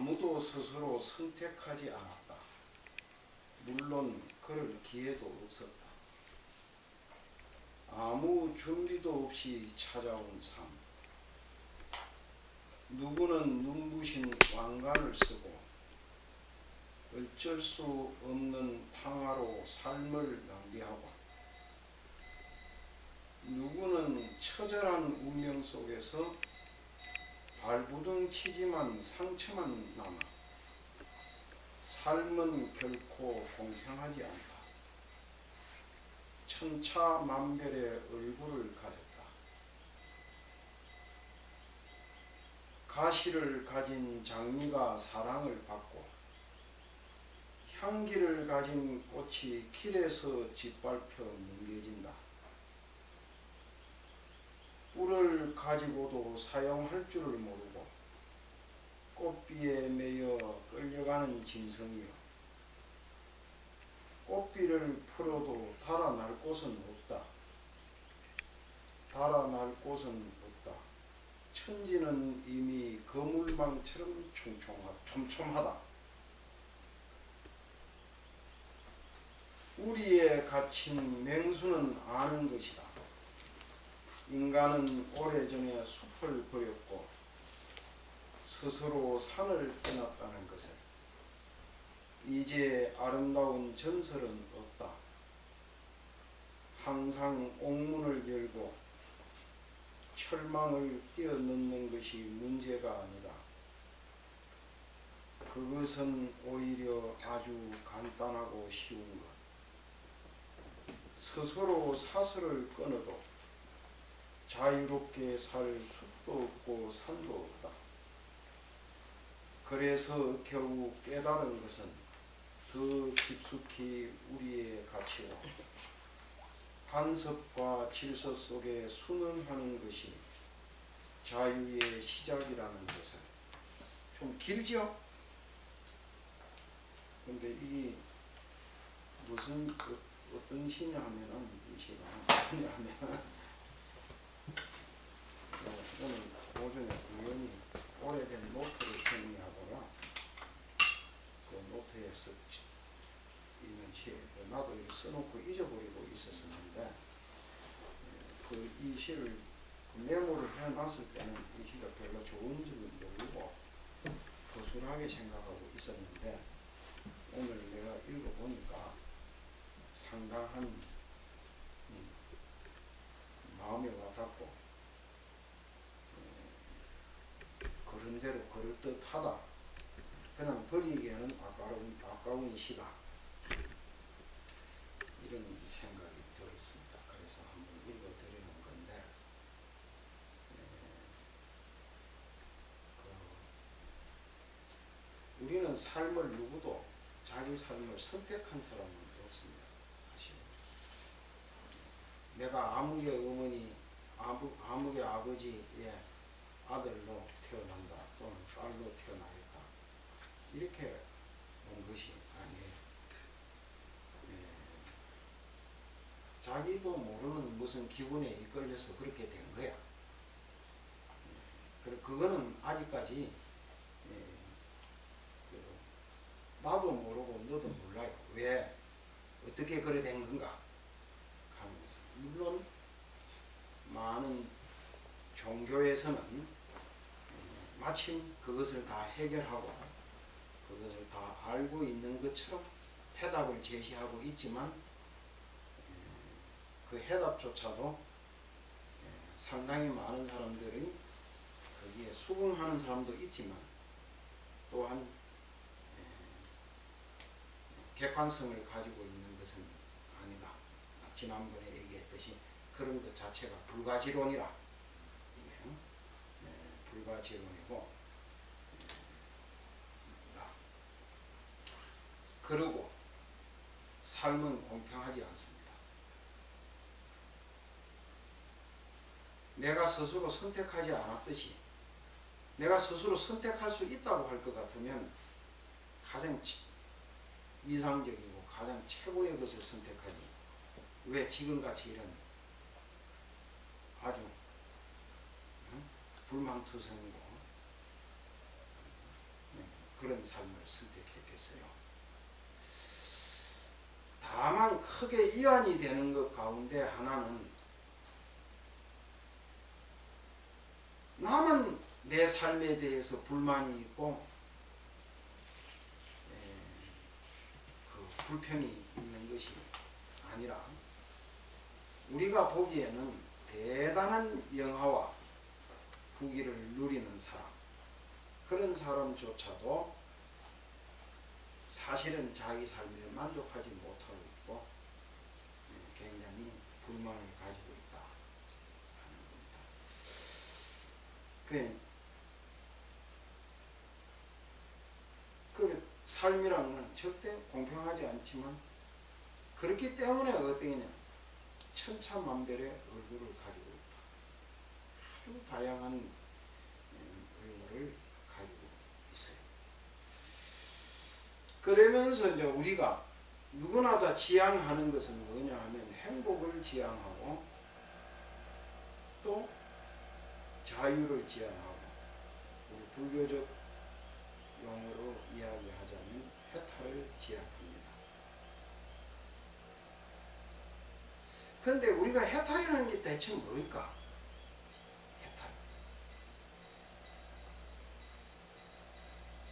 아무도 스스로 선택하지 않았다. 물론 그럴 기회도 없었다. 아무 준비도 없이 찾아온 삶. 누구는 눈부신 왕관을 쓰고 어쩔 수 없는 탕화로 삶을 낭비하고, 누구는 처절한 운명 속에서 발부둥 치지만 상처만 남아 삶은 결코 공평하지 않다. 천차만별의 얼굴을 가졌다. 가시를 가진 장미가 사랑을 받고 향기를 가진 꽃이 길에서 짓밟혀 뭉개진다. 뿔을 가지고도 사용할 줄을 모르고 꽃비에 매여 끌려가는 짐승이여, 꽃비를 풀어도 달아날 곳은 없다. 달아날 곳은 없다. 천지는 이미 거물망처럼 촘촘하다. 우리에 갇힌 맹수는 아는 것이다. 인간은 오래전에 숲을 버렸고 스스로 산을 떠났다는 것을. 이제 아름다운 전설은 없다. 항상 옥문을 열고 철망을 뛰어넘는 것이 문제가 아니다. 그것은 오히려 아주 간단하고 쉬운 것. 스스로 사슬을 끊어도 자유롭게 살 숲도 없고 산도 없다. 그래서 겨우 깨달은 것은 더 깊숙이 우리에 갇히고 간섭과 질서 속에 순응하는 것이 자유의 시작이라는 것을. 좀 길죠? 근데 이게 무슨 어떤 시냐 하면은, 이 시가 뭐냐면 오늘 오전에 우연히 오래된 노트를 정리하다가 그 노트에 있는 시, 나도 이렇게 써놓고 잊어버리고 있었었는데, 이 시를 메모를 해놨을 때는 이 시가 별로 좋은 점은 모르고 거슬하게 생각하고 있었는데, 오늘 내가 읽어보니까 상당한 마음에 와닿고, 그런대로 그럴듯하다. 그냥 버리기에는 아까운 시다. 이런 생각이 들었습니다. 그래서 한번 읽어드리는 건데, 우리는 삶을 누구도 자기 삶을 선택한 사람은 없습니다. 사실 내가 아무개 어머니, 아무개 아버지의 아들로 태어난다, 또는 딸로 태어나겠다, 이렇게 온 것이 아니에요. 자기도 모르는 무슨 기분에 이끌려서 그렇게 된 거야. 그거는 아직까지 나도 모르고 너도 몰라요. 왜? 어떻게 그래 된 건가 하는 거죠. 물론 많은 종교에서는 마침 그것을 다 해결하고 그것을 다 알고 있는 것처럼 해답을 제시하고 있지만, 그 해답조차도 상당히 많은 사람들이 거기에 수긍하는 사람도 있지만, 또한 객관성을 가지고 있는 것은 아니다. 지난번에 얘기했듯이 그런 것 자체가 불가지론이라. 불가지론이고, 그리고 삶은 공평하지 않습니다. 내가 스스로 선택하지 않았듯이 내가 스스로 선택할 수 있다고 할 것 같으면 가장 이상적이고 가장 최고의 것을 선택하지, 왜 지금같이 이런 아주 불망투성이고 이런 삶을 선택했겠어요? 다만 크게 이완이 되는 것 가운데 하나는 나만 내 삶에 대해서 불만이 있고 그 불평이 있는 것이 아니라 우리가 보기에는 대단한 영화와 부귀를 누리는 사람, 그런 사람조차도 사실은 자기 삶에 만족하지 못하고 있고 굉장히 불만을 가지고 있다 하는 겁니다. 그 삶이란 건 절대 공평하지 않지만 그렇기 때문에 어떠냐, 천차만별의 얼굴을 가지고 있다. 아주 다양한 얼굴을 가지고 있어요. 그러면서 이제 우리가 누구나 다 지향하는 것은 뭐냐 하면 행복을 지향하고 또 자유를 지향하고, 우리 불교적 용어로 이야기하자면 해탈을 지향합니다. 그런데 우리가 해탈이라는 게 대체 뭘까? 해탈.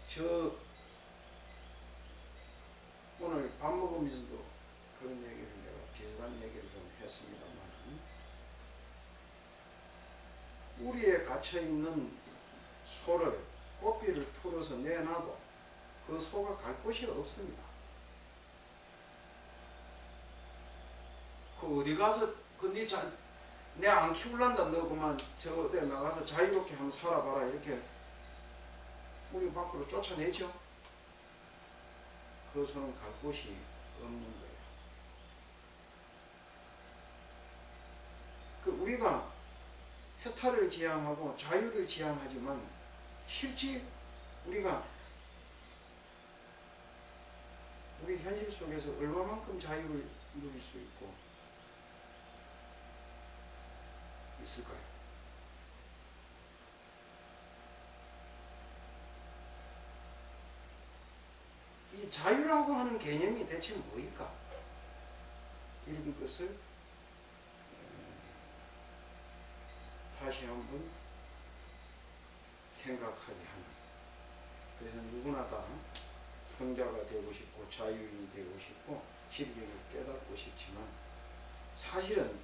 저 오늘 밥 먹으면서도 그런 얘기를 내가 비슷한 얘기를 좀 했습니다만, 우리에 갇혀있는 소를 꽃비를 풀어서 내놔도 그 소가 갈 곳이 없습니다. 그 어디 가서 내 안 키울란다, 너 그만 저때 나가서 자유롭게 한번 살아봐라, 이렇게 우리 밖으로 쫓아내죠. 그 소는 갈 곳이 없는 거예요. 그 우리가 해탈을 지향하고 자유를 지향하지만 실제 우리가 우리 현실 속에서 얼마만큼 자유를 누릴 수 있고 있을까요? 이 자유라고 하는 개념이 대체 뭐일까? 이런 것을 다시 한번 생각하게 하는, 그래서 누구나 다 성자가 되고 싶고 자유인이 되고 싶고 진리를 깨닫고 싶지만 사실은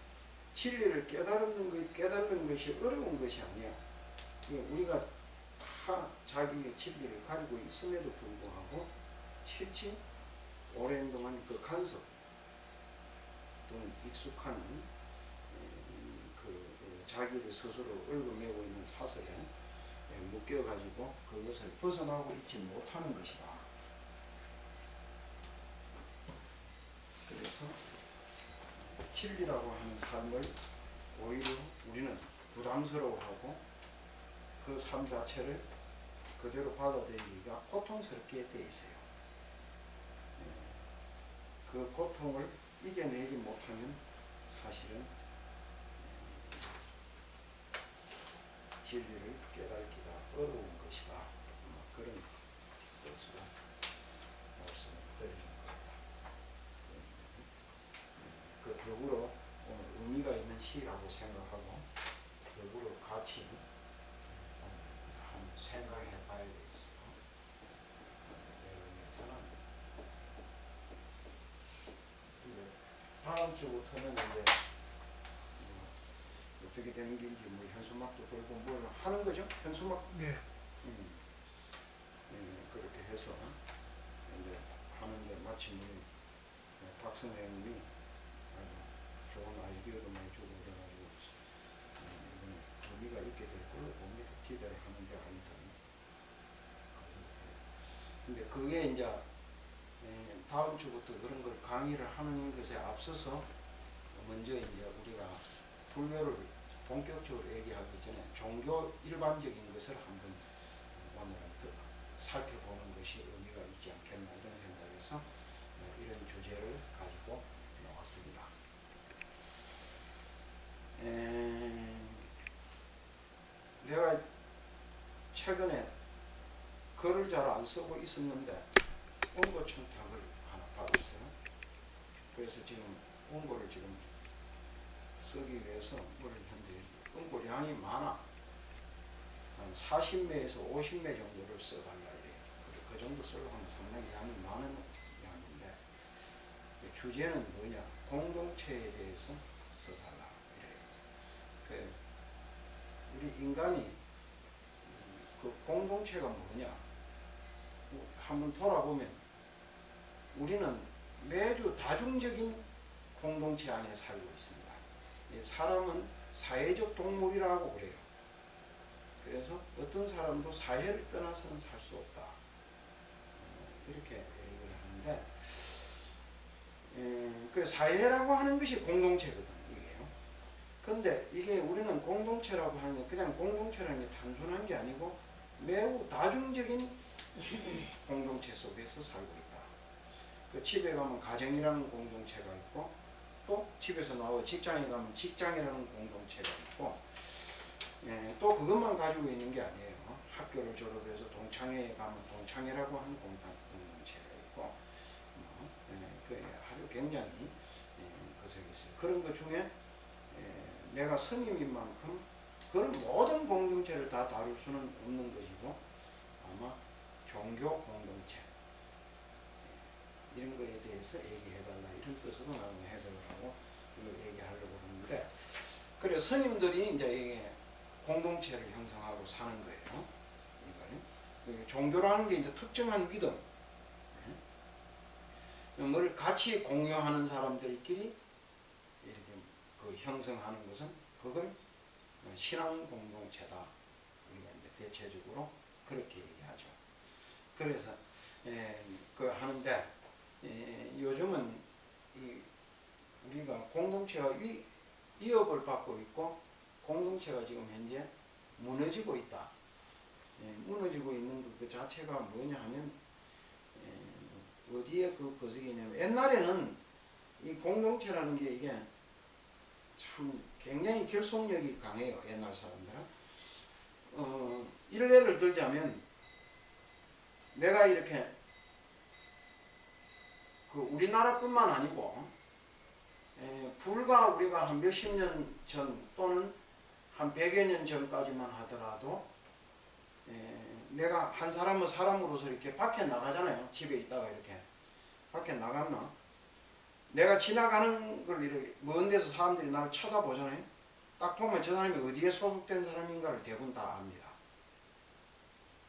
진리를 깨닫는 것이 어려운 것이 아니야. 우리가 다 자기의 진리를 가지고 있음에도 불구하고 실제 오랜 동안 그 간섭 또는 익숙한 자기를 스스로 얽어매고 있는 사슬에 묶여가지고 그것을 벗어나고 있지 못하는 것이다. 그래서 진리라고 하는 삶을 오히려 우리는 부담스러워하고 그 삶 자체를 그대로 받아들이기가 고통스럽게 돼 있어요. 그 고통을 이겨내지 못하면 사실은 진리를 깨닫기가 어려운 것이다. 그런 것으로 말씀을 드리는 겁니다. 그 더불어 오늘 의미가 있는 시라고 생각하고 더불어 같이 한번 생각해 봐야 되겠어요. 다음 주부터는 이제 어떻게 되는 건지 현수막도 걸고 뭘 하는 거죠? 현수막. 네. 그렇게 해서 이제 하는데 마침 우리 박선생님이 아주 좋은 아이디어도 많이 주고 그래가지고 의미가 있게 될 걸로 봅니다. 기대를 하는데 아무튼. 근데 그게 이제 다음 주부터 그런 걸 강의를 하는 것에 앞서서 먼저 이제 우리가 불교를 본격적으로 얘기하기 전에 종교 일반적인 것을 한번 오늘은 살펴보는 것이 의미가 있지 않겠나 이런 생각에서 이런 주제를 가지고 나왔습니다. 내가 최근에 글을 잘 안 쓰고 있었는데 원고 청탁을 하나 받았어요. 그래서 지금 원고를 지금 쓰기 위해서 뭘 현재 원고량이 많아. 한 40매에서 50매 정도를 써달라 이래요. 그 정도 쓰려고 하면 상당히 양이 많은 양인데, 주제는 뭐냐? 공동체에 대해서 써달라 이래요. 우리 인간이 그 공동체가 뭐냐? 한번 돌아보면 우리는 매주 다중적인 공동체 안에 살고 있습니다. 사람은 사회적 동물이라고 그래요. 그래서 어떤 사람도 사회를 떠나서는 살 수 없다. 이렇게 얘기를 하는데, 그 사회라고 하는 것이 공동체거든, 이게요. 근데 이게 우리는 공동체라고 하는 게 그냥 공동체라는 게 단순한 게 아니고 매우 다중적인 공동체 속에서 살고 있다. 그 집에 가면 가정이라는 공동체가 있고, 또 집에서 나와 직장에 가면 직장이라는 공동체가 있고, 또 그것만 가지고 있는 게 아니에요. 학교를 졸업해서 동창회에 가면 동창회라고 하는 공동체가 있고, 그 아주 굉장히 그것이 있어요. 그런 것 중에 내가 스님인 만큼 그런 모든 공동체를 다 다룰 수는 없는 것이고, 아마 종교 공동체 이런 거에 대해서 얘기해달라 이런 뜻으로 나는 해석을 하고 이걸 얘기하려고 하는데, 그래 스님들이 이제 이게 공동체를 형성하고 사는 거예요. 이걸 종교라는 게 이제 특정한 믿음, 뭘 같이 공유하는 사람들끼리 이렇게 그 형성하는 것은 그걸 신앙 공동체다. 우리가 이제 대체적으로 그렇게 얘기하죠. 그래서 그 하는데 요즘은 우리가 공동체가 위협을 받고 있고 공동체가 지금 현재 무너지고 있다. 무너지고 있는 그 자체가 뭐냐 하면 어디에 그것이냐면 옛날에는 이 공동체라는 게 이게 참 굉장히 결속력이 강해요. 옛날 사람들은. 일례를 들자면 내가 이렇게 그 우리나라뿐만 아니고 불과 우리가 한 몇십 년 전 또는 한 100여 년 전까지만 하더라도 내가 한 사람으로서 이렇게 밖에 나가잖아요. 집에 있다가 이렇게 밖에 나갔나? 내가 지나가는 걸 이렇게 먼 데서 사람들이 나를 쳐다보잖아요. 딱 보면 저 사람이 어디에 소속된 사람인가를 대부분 다 압니다.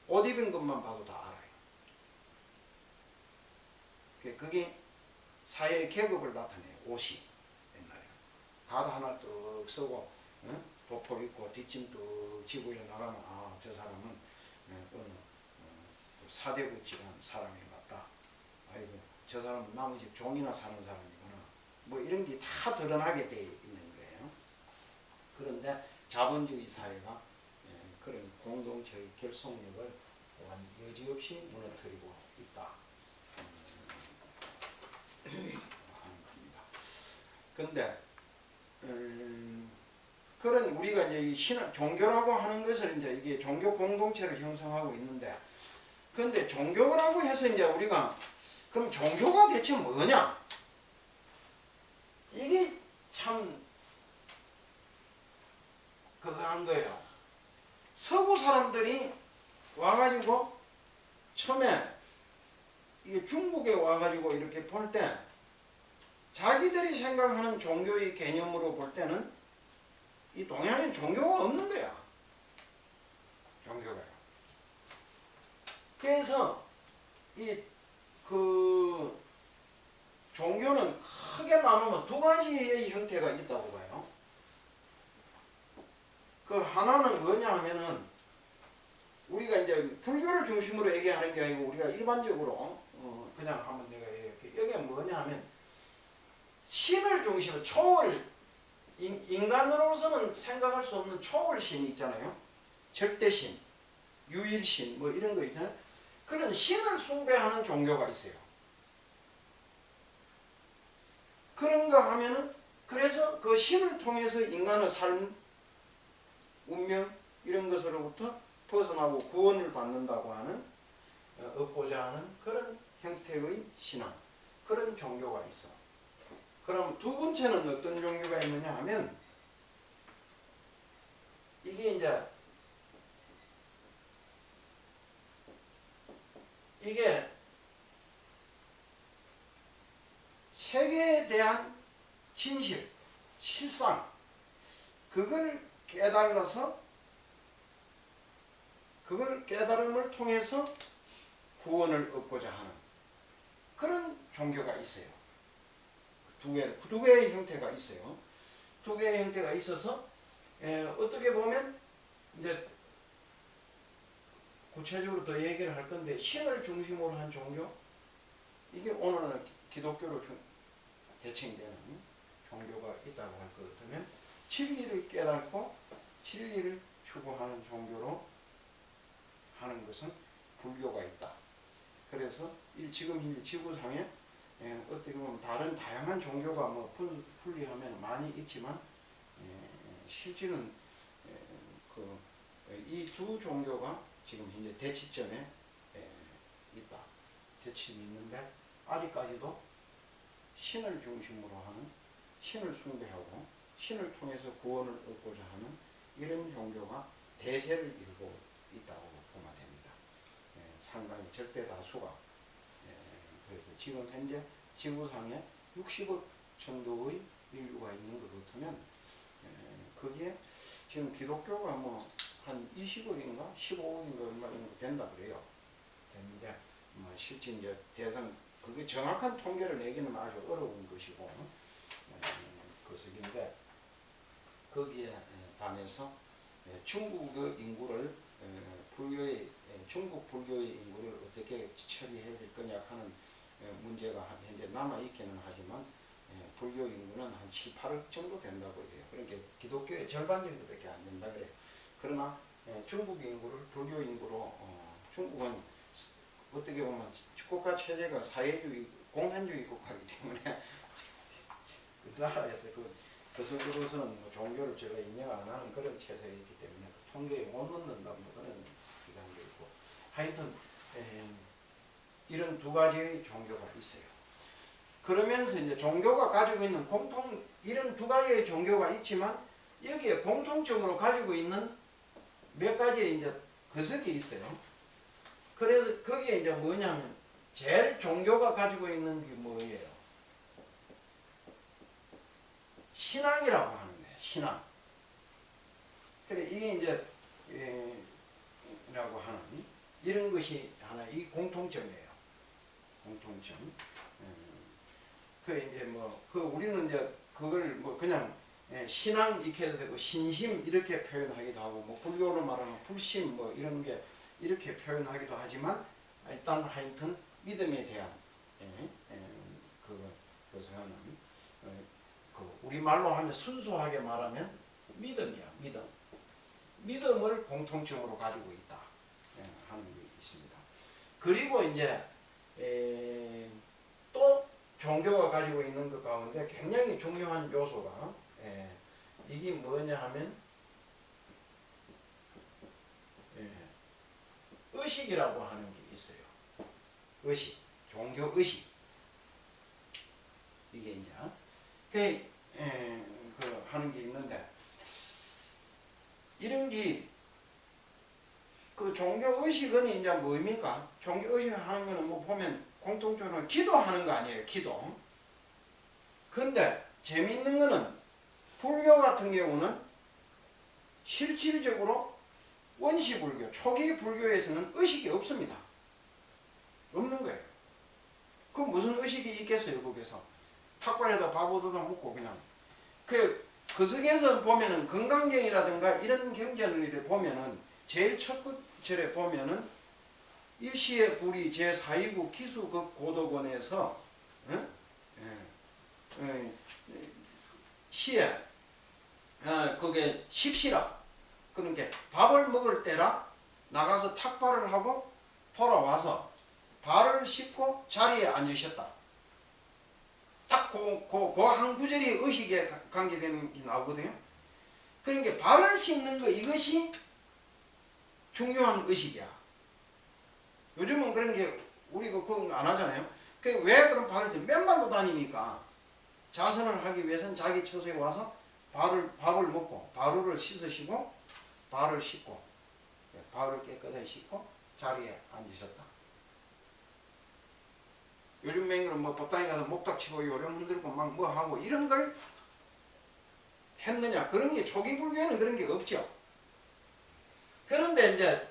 옷 입은 것만 봐도 다 알아요. 그게 사회의 계급을 나타내요. 옷이 옛날에 가드 하나 뚝 쓰고 도포 입고 뒷짐 뚝 지고 일어나가면 아, 저 사람은 어느 사대부 집안 사람인 것 같다. 아이고 저 사람은 나무 집 종이나 사는 사람이구나. 뭐 이런 게 다 드러나게 돼 있는 거예요. 그런데 자본주의 사회가 그런 공동체의 결속력을 여지없이 무너뜨리고 있다 하는 겁니다. 근데 그런 우리가 이제 이 종교라고 하는 것을 이제 이게 종교 공동체를 형성하고 있는데, 근데 종교라고 해서 이제 우리가 그럼 종교가 대체 뭐냐? 이게 참 거창한 거예요. 서구 사람들이 와가지고 처음에 이게 중국에 와가지고 이렇게 볼 때 자기들이 생각하는 종교의 개념으로 볼 때는 이 동양엔 종교가 없는 거야. 종교가요. 그래서 그 종교는 크게 나누면 두 가지의 형태가 있다고 봐요. 그 하나는 뭐냐 하면은 우리가 이제 불교를 중심으로 얘기하는 게 아니고 우리가 일반적으로 그냥 한번 내가 이렇게 여기가 뭐냐 하면 신을 중심으로 초월 인간으로서는 생각할 수 없는 초월신이 있잖아요. 절대신, 유일신 뭐 이런 거 있잖아요. 그런 신을 숭배하는 종교가 있어요. 그런가 하면은 그래서 그 신을 통해서 인간의 삶, 운명 이런 것으로부터 벗어나고 구원을 받는다고 하는 얻고자 하는 그런 형태의 신앙, 그런 종교가 있어. 그럼 두 번째는 어떤 종교가 있느냐 하면, 이게 이제 이게 세계에 대한 진실, 실상, 그걸 깨달아서 그걸 깨달음을 통해서 구원을 얻고자 하는 그런 종교가 있어요. 두 개의 형태가 있어요. 두 개의 형태가 있어서 어떻게 보면 이제 구체적으로 더 얘기를 할 건데, 신을 중심으로 한 종교, 이게 오늘은 기독교로 대칭되는 종교가 있다고 할 것 같으면, 진리를 깨닫고 진리를 추구하는 종교로 하는 것은 불교가 있다. 그래서 지금 현재 지구상에 어떻게 보면 다른 다양한 종교가 뭐 분리하면 많이 있지만, 실질은 이 두 종교가 지금 현재 대치점에 있다. 대치점이 있는데, 아직까지도 신을 중심으로 하는, 신을 숭배하고 신을 통해서 구원을 얻고자 하는 이런 종교가 대세를 이루고 있다고 보면 됩니다. 상당히 절대 다수가. 그래서 지금 현재 지구상에 60억 정도의 인류가 있는 것 같으면, 거기에 지금 기독교가 뭐 한 20억인가 15억인가 얼마 정도 된다 그래요. 됐는데 뭐 실제 이제 대상, 그게 정확한 통계를 내기는 아주 어려운 것이고, 그것인데, 거기에 반해서 중국의 인구를, 중국 불교의 인구를 어떻게 처리해야 될 거냐 하는 문제가 현재 남아있기는 하지만, 불교 인구는 한 7, 8억 정도 된다고 해요. 그러니까 기독교의 절반 정도밖에 안 된다 그래요. 그러나 중국 인구를 불교 인구로, 중국은 어떻게 보면 국가 체제가 사회주의, 공산주의 국가이기 때문에 그 나라에서 그 정도로서는 뭐 종교를 제가 인정 안 하는 그런 체제가 있기 때문에 그 통계에 못 넣는다 뭐 그런 기관도 있고, 하여튼 이런 두 가지의 종교가 있어요. 그러면서 이제 종교가 가지고 있는 이런 두 가지의 종교가 있지만, 여기에 공통점으로 가지고 있는 몇 가지의 이제 거석이 있어요. 그래서 거기에 이제 뭐냐면, 제일 종교가 가지고 있는 게 뭐예요? 신앙이라고 하는데, 신앙. 그래, 이게 이제 라고 하는 이런 것이 하나 이 공통점이에요. 공통점. 그 이제 뭐 우리는 이제 그걸 뭐 그냥 신앙 이렇게 해도 되고, 신심 이렇게 표현하기도 하고, 뭐 불교로 말하면 불심 뭐 이런 게 이렇게 표현하기도 하지만, 일단 하여튼 믿음에 대한 그것을 하는, 우리말로 하면 순수하게 말하면 믿음이야. 믿음을 공통점으로 가지고 있다 하는 게 있습니다. 그리고 이제 또 종교가 가지고 있는 것 가운데 굉장히 중요한 요소가, 이게 뭐냐 하면 의식이라고 하는 게 있어요. 의식, 종교 의식. 이게 이제 그 하는 게 있는데, 이런 게 그 종교 의식은 이제 뭡니까? 종교 의식 하는 거는 뭐 보면 공통적으로 기도하는 거 아니에요, 기도. 근데 재미있는 거는 불교 같은 경우는 실질적으로 원시 불교, 초기 불교에서는 의식이 없습니다. 없는 거예요. 그 무슨 의식이 있겠어요, 거기서. 탁발에다 밥 얻어다 먹고 그냥. 그 속에서 보면은 건강경이라든가 이런 경전을 보면은 제일 첫 절에 보면은 일시의 불이 제429 기수급 고도권에서 시에 그게 식시라, 그러니까 밥을 먹을 때라 나가서 탁발을 하고 돌아와서 발을 씻고 자리에 앉으셨다. 딱 그 한 구절이 의식에 관계되는 게 나오거든요. 그러니까 발을 씻는 거, 이것이 중요한 의식이야. 요즘은 그러니까 그런 게 우리가 그거 안 하잖아요. 왜 그럼 발을 맨발로 다니니까 자선을 하기 위해서는 자기 처소에 와서 밥을 먹고 바루를 씻으시고 발을 씻고 발을 깨끗하게 씻고 자리에 앉으셨다. 요즘 맹이는 뭐 법당에 가서 목닥치고 요령 흔들고 막 뭐 하고 이런 걸 했느냐? 그런 게 초기 불교에는 그런 게 없죠. 그런데 이제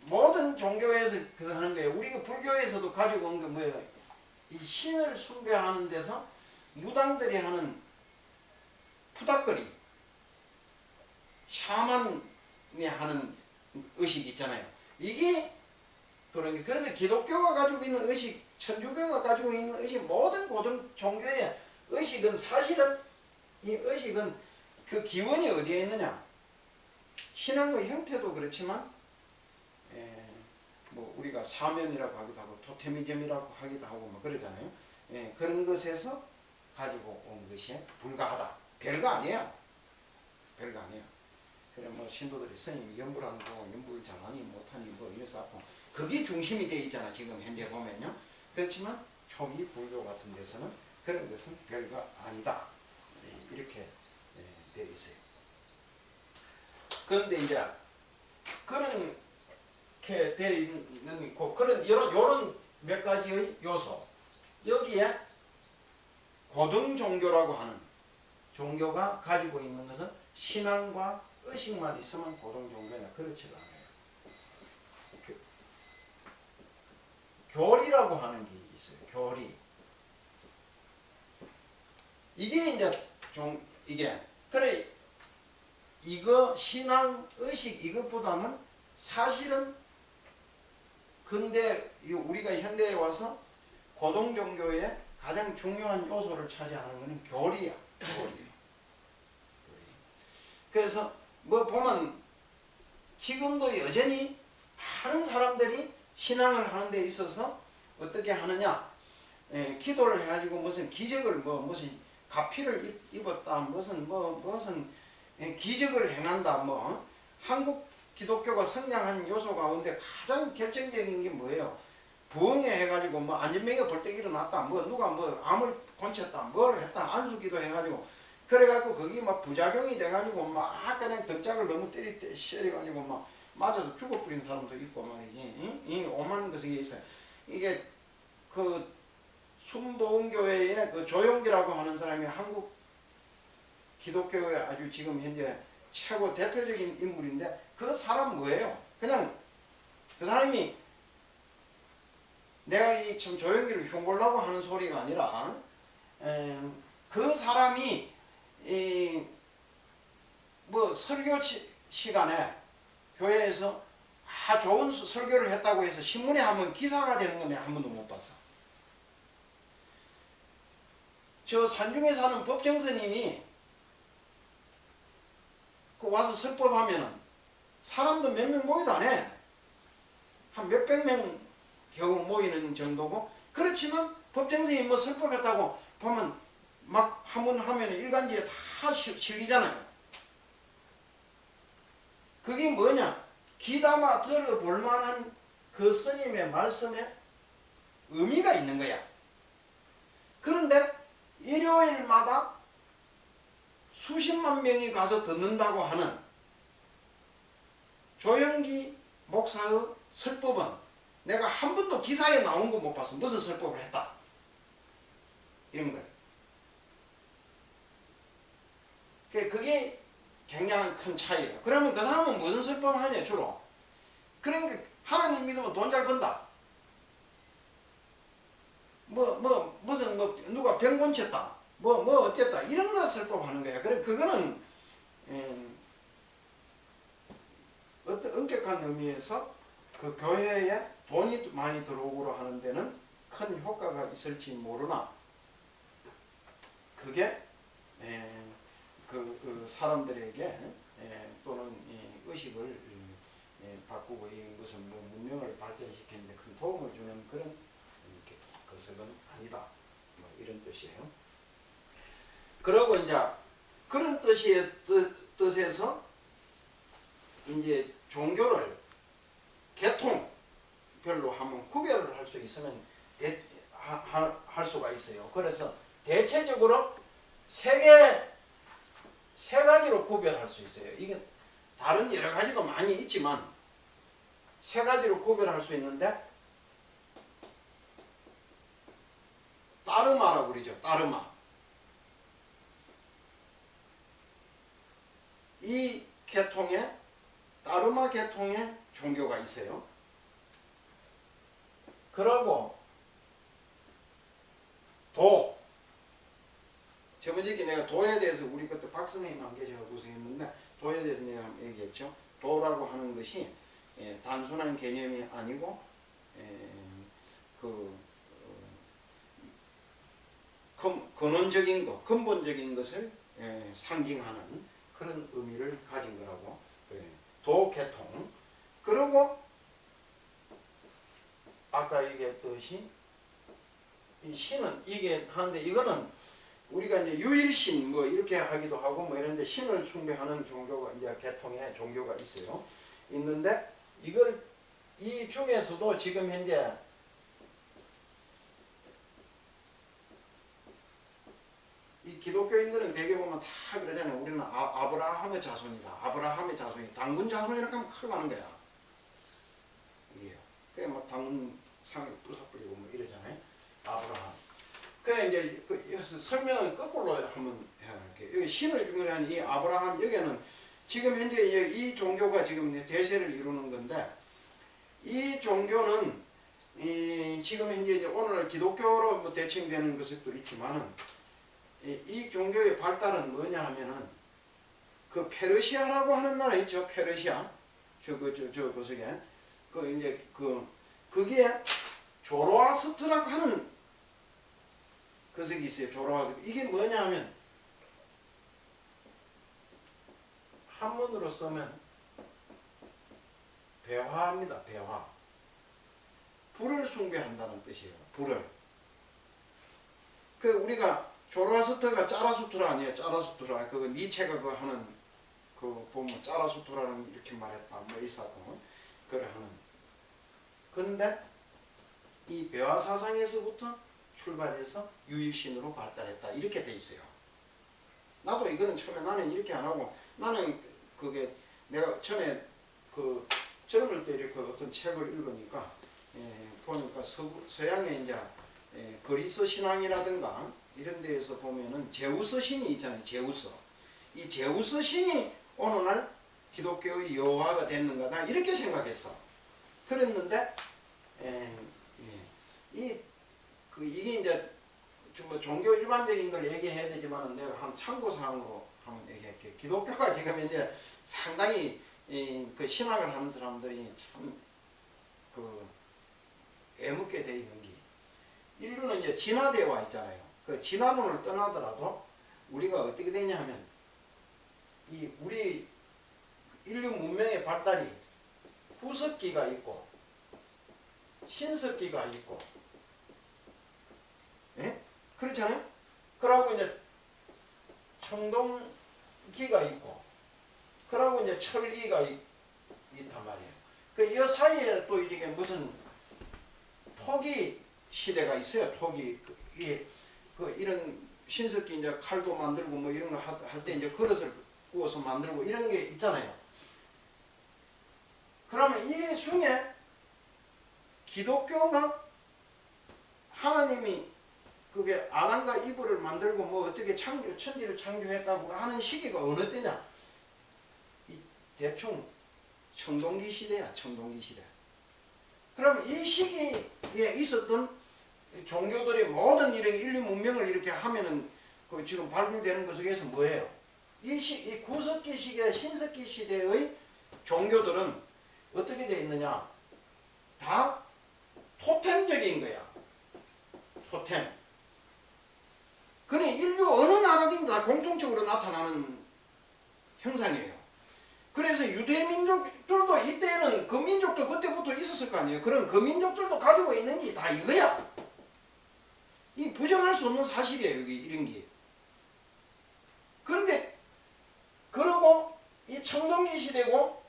모든 종교에서 그래서 하는 거예요. 우리가 불교에서도 가지고 온 게 뭐예요? 이 신을 숭배하는 데서 무당들이 하는 푸닥거리, 샤만이 하는 의식 있잖아요. 이게 그런 게 그래서 기독교가 가지고 있는 의식, 천주교가 가지고 있는 의식, 모든 고등 종교의 의식은 사실은 이 의식은 그 기원이 어디에 있느냐? 신앙의 형태도 그렇지만 뭐 우리가 사면이라고 하기도 하고 토테미즘이라고 하기도 하고 뭐 그러잖아요. 그런 것에서 가지고 온 것이 불가하다. 별거 아니에요. 별거 아니에요. 그래 뭐 신도들이 스님 연불하는 거 연불 잘하니 못하니 뭐 이래서 하고 그게 중심이 돼 있잖아. 지금 현재 보면요. 그렇지만 초기 불교 같은 데서는 그런 것은 별거 아니다. 이렇게 되어 있어요. 그런데 이제 그렇게 되어 있는 그런 요런 몇 가지의 요소 여기에 고등 종교라고 하는 종교가 가지고 있는 것은 신앙과 의식만 있으면 고등 종교냐 그렇지가 않아요. 교리라고 하는 게 있어요. 교리. 이게 이제 이게 그래 이거 신앙 의식 이것보다는 사실은 근데 우리가 현대에 와서 고등 종교의 가장 중요한 요소를 차지하는 것은 교리야. 교리. 그래서 뭐 보면 지금도 여전히 많은 사람들이 신앙을 하는 데 있어서 어떻게 하느냐, 기도를 해가지고 무슨 기적을 무슨 가피를 입었다 무슨 기적을 행한다 한국 기독교가 성장한 요소 가운데 가장 결정적인 게 뭐예요? 부흥회 해가지고 안전병이 벌떡 일어났다 누가 암을 고쳤다 뭘 했다 안수기도 해가지고 그래가지고 거기 부작용이 돼가지고 그냥 덕작을 너무 때려가지고 맞아서 죽어버린 사람도 있고 말이지. 이 오만 것이 있어요. 이게 그 순도은교회의 그 조용기라고 하는 사람이 한국 기독교의 아주 지금 현재 최고 대표적인 인물인데 그 사람 뭐예요? 그냥 그 사람이 내가 이 참 조용기를 흉보려고 하는 소리가 아니라 그 사람이 설교 시간에 교회에서 좋은 설교를 했다고 해서 신문에 한번 기사가 되는 건 내가 한 번도 못 봤어. 저 산중에 사는 법정스님이 그 와서 설법하면은 사람도 몇 명 모이도 안 해. 한 몇백 명 겨우 모이는 정도고 그렇지만 법정스님이 설법했다고 보면 막 한번 하면 일간지에 다 실리잖아요. 그게 뭐냐? 귀담아 들어볼 만한 그 스님의 말씀에 의미가 있는 거야. 그런데 일요일마다 수십만 명이 가서 듣는다고 하는 조영기 목사의 설법은 내가 한 번도 기사에 나온 거 못 봤어. 무슨 설법을 했다. 이런 걸. 그게 굉장히 큰 차이예요. 그러면 그 사람은 무슨 설법을 하냐 주로. 그러니까 하나님 믿으면 돈 잘 번다. 무슨 누가 병 고쳤다. 어땠다. 이런 거 설법하는 거야. 그래 그거는 어떤 엄격한 의미에서 그 교회에 돈이 많이 들어오고 하는 데는 큰 효과가 있을지 모르나 그게 그 사람들에게 또는 의식을 바꾸고 이것은 문명을 발전시키는데 큰 도움을 주는 그런 것은 아니다. 이런 뜻이에요. 그리고 이제 그런 뜻에서 이제 종교를 계통별로 한번 구별 있으면 할 수가 있어요. 그래서 대체적으로 세 가지로 구별할 수 있어요. 이게 다른 여러 가지가 많이 있지만 세 가지로 구별할 수 있는데 따르마라고 그러죠. 따르마. 이 계통에 따르마 계통의 종교가 있어요. 그러고 도. 저번에 내가 도에 대해서 우리 그때 박 선생님 한 게 제가 고생했는데 도에 대해서 내가 얘기했죠. 도라고 하는 것이 단순한 개념이 아니고 근원적인 것, 근본적인 것을 상징하는 그런 의미를 가진 거라고 그래요. 도계통. 그리고 아까 얘기했듯이 이 신은 이게 하는데 이거는 우리가 이제 유일신 뭐 이렇게 하기도 하고 뭐 이런데 신을 숭배하는 종교가 이제 계통의 종교가 있어요. 있는데 이걸 이 중에서도 지금 현재 이 기독교인들은 대개 보면 다 그러잖아요. 우리는 아브라함의 자손이다. 아브라함의 자손이 당군 자손이라고 하면 큰일 나는 거야. 이게요. 그게 막 당군 상을 부숴버리고 뭐 이러잖아요. 아브라함. 그래 이제 설명을 거꾸로 한번 해볼게요. 여기 신을 중요한 이 아브라함 여기는 지금 현재 이 종교가 지금 대세를 이루는 건데 이 종교는 지금 현재 이제 오늘 기독교로 뭐 대칭되는 것이 또 있지만은 이 종교의 발달은 뭐냐 하면은 그 페르시아라고 하는 나라 있죠. 페르시아. 저 속에 이제 거기에 조로아스트라고 하는 것이 있어요. 조로아스트. 이게 뭐냐 하면 한문으로 쓰면 배화입니다. 배화. 불을 숭배한다는 뜻이에요. 불을. 우리가 조로아스트가 짜라수트라 아니에요. 짜라수트라. 그거 니체가 그거 하는 보면 짜라수트라는 이렇게 말했다. 뭐 일사건 그걸 하는. 그런데 이 배화 사상에서부터 출발해서 유일신으로 발달했다. 이렇게 돼 있어요. 나도 이거는 처음에 나는 이렇게 안 하고 나는 그게 내가 전에 젊을 때 이렇게 어떤 책을 읽으니까 보니까 서양의 이제 그리스 신앙이라든가 이런 데에서 보면은 제우스 신이 있잖아요. 제우스. 이 제우스 신이 어느 날 기독교의 여호와가 됐는가다 이렇게 생각했어. 그랬는데 이게 이제 뭐 종교 일반적인 걸 얘기해야 되지만 내가 한 참고사항으로 한번 얘기할게요. 기독교가 지금 이제 상당히 그 신학을 하는 사람들이 참 애먹게 돼 있는 게 인류는 이제 진화되어 와 있잖아요. 그 진화론을 떠나더라도 우리가 어떻게 되냐 하면 우리 인류 문명의 발달이 후석기가 있고 신석기가 있고 그렇잖아요. 그러고 이제 청동기가 있고 그러고 이제 철기가 있단 말이에요. 이 사이에 또 이게 무슨 토기 시대가 있어요. 토기 이런 신석기 이제 칼도 만들고 뭐 이런 거 할 때 이제 그릇을 구워서 만들고 이런 게 있잖아요. 그러면 이 중에 기독교가 하나님이 그게 아담과 이브를 만들고 뭐 어떻게 천지를 창조했다고 하는 시기가 어느 때냐? 대충 청동기 시대야. 청동기 시대. 그럼 이 시기에 있었던 종교들이 모든 이런 인류 문명을 이렇게 하면은 지금 발굴되는 것 속에서 뭐예요? 이 구석기 시대, 신석기 시대의 종교들은 어떻게 되어 있느냐? 다 토템적인 거야. 토템. 그러니 인류 어느 나라든지 다 공통적으로 나타나는 형상이에요. 그래서 유대 민족들도 이때는 그 민족도 그때부터 있었을 거 아니에요. 그런 그 민족들도 가지고 있는 게 다 이거야. 이 부정할 수 없는 사실이에요. 여기 이런 게. 그런데 그러고 이 청동기 시대고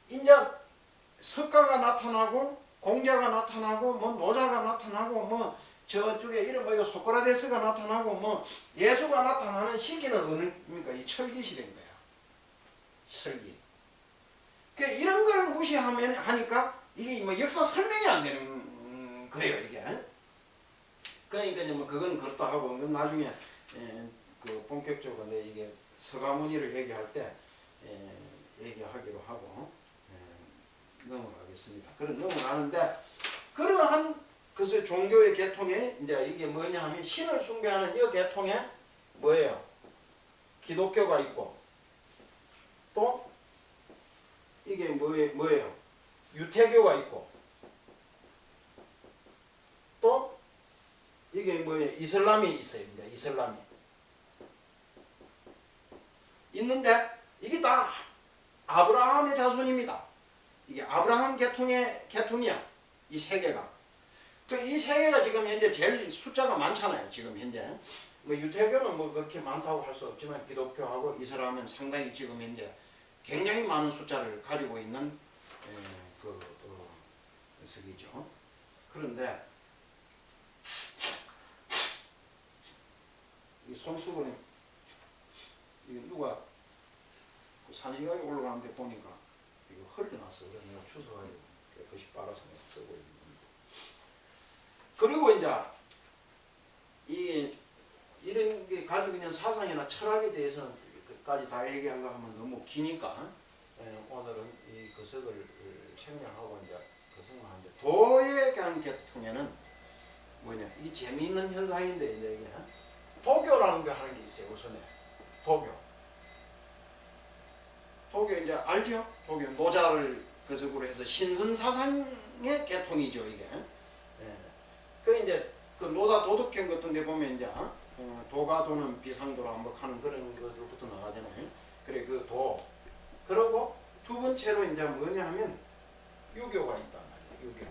이제 석가가 나타나고 공자가 나타나고 뭐 노자가 나타나고 뭐 저쪽에 이런 뭐 이거 소크라테스가 나타나고 뭐 예수가 나타나는 시기는 어느입니까? 이 철기 시대인 거야. 철기. 그 이런 걸 무시하면 하니까 이게 뭐 역사 설명이 안 되는 거예요, 이게. 그러니까 뭐 그건 그렇다 하고 나중에 그 본격적으로 내 이게 서가모니를 얘기할 때 얘기하기로 하고 넘어가겠습니다. 그런 넘어가는데 그러한 그 종교의 계통에 이제 이게 뭐냐 하면 신을 숭배하는 이 계통에 뭐예요? 기독교가 있고 또 이게 뭐예요? 유태교가 있고 또 이게 뭐예요? 이슬람이 있어요. 이제 이슬람이 있는데 이게 다 아브라함의 자손입니다. 이게 아브라함 계통이야. 이 세 개가. 이 세 개가 지금 현재 제일 숫자가 많잖아요. 지금 현재. 뭐 유태교는 뭐 그렇게 많다고 할 수 없지만 기독교하고 이슬람은 상당히 지금 현재 굉장히 많은 숫자를 가지고 있는 녀석이죠. 그런데 이 손수건에 이게 누가 그 산시가에 올라가는데 보니까 이거 흘려놨어. 그래서 내가 주워가지고 깨끗이 빨아서 쓰고 있는 겁니다. 그리고 이제 이런 게 가지고 있는 사상이나 철학에 대해서는 끝까지 다 얘기하려고 하면 너무 기니까 오늘은 이 거석을 생략하고 이제 거석만 이제 도에 대한 계통에는 뭐냐 이 재미있는 현상인데 이제 이게 도교라는 게 하는 게 있어요. 우선에 도교 이제 알죠? 도교 노자를 거석으로 해서 신선 사상의 계통이죠 이게. 그 이제 그 노자 도덕경 같은 데 보면 이제 도가 도는 비상도라 뭐 하는 그런 것들부터 나가잖아요. 그래 그 도. 그리고 두 번째로 이제 뭐냐 하면 유교가 있단 말이에요. 유교.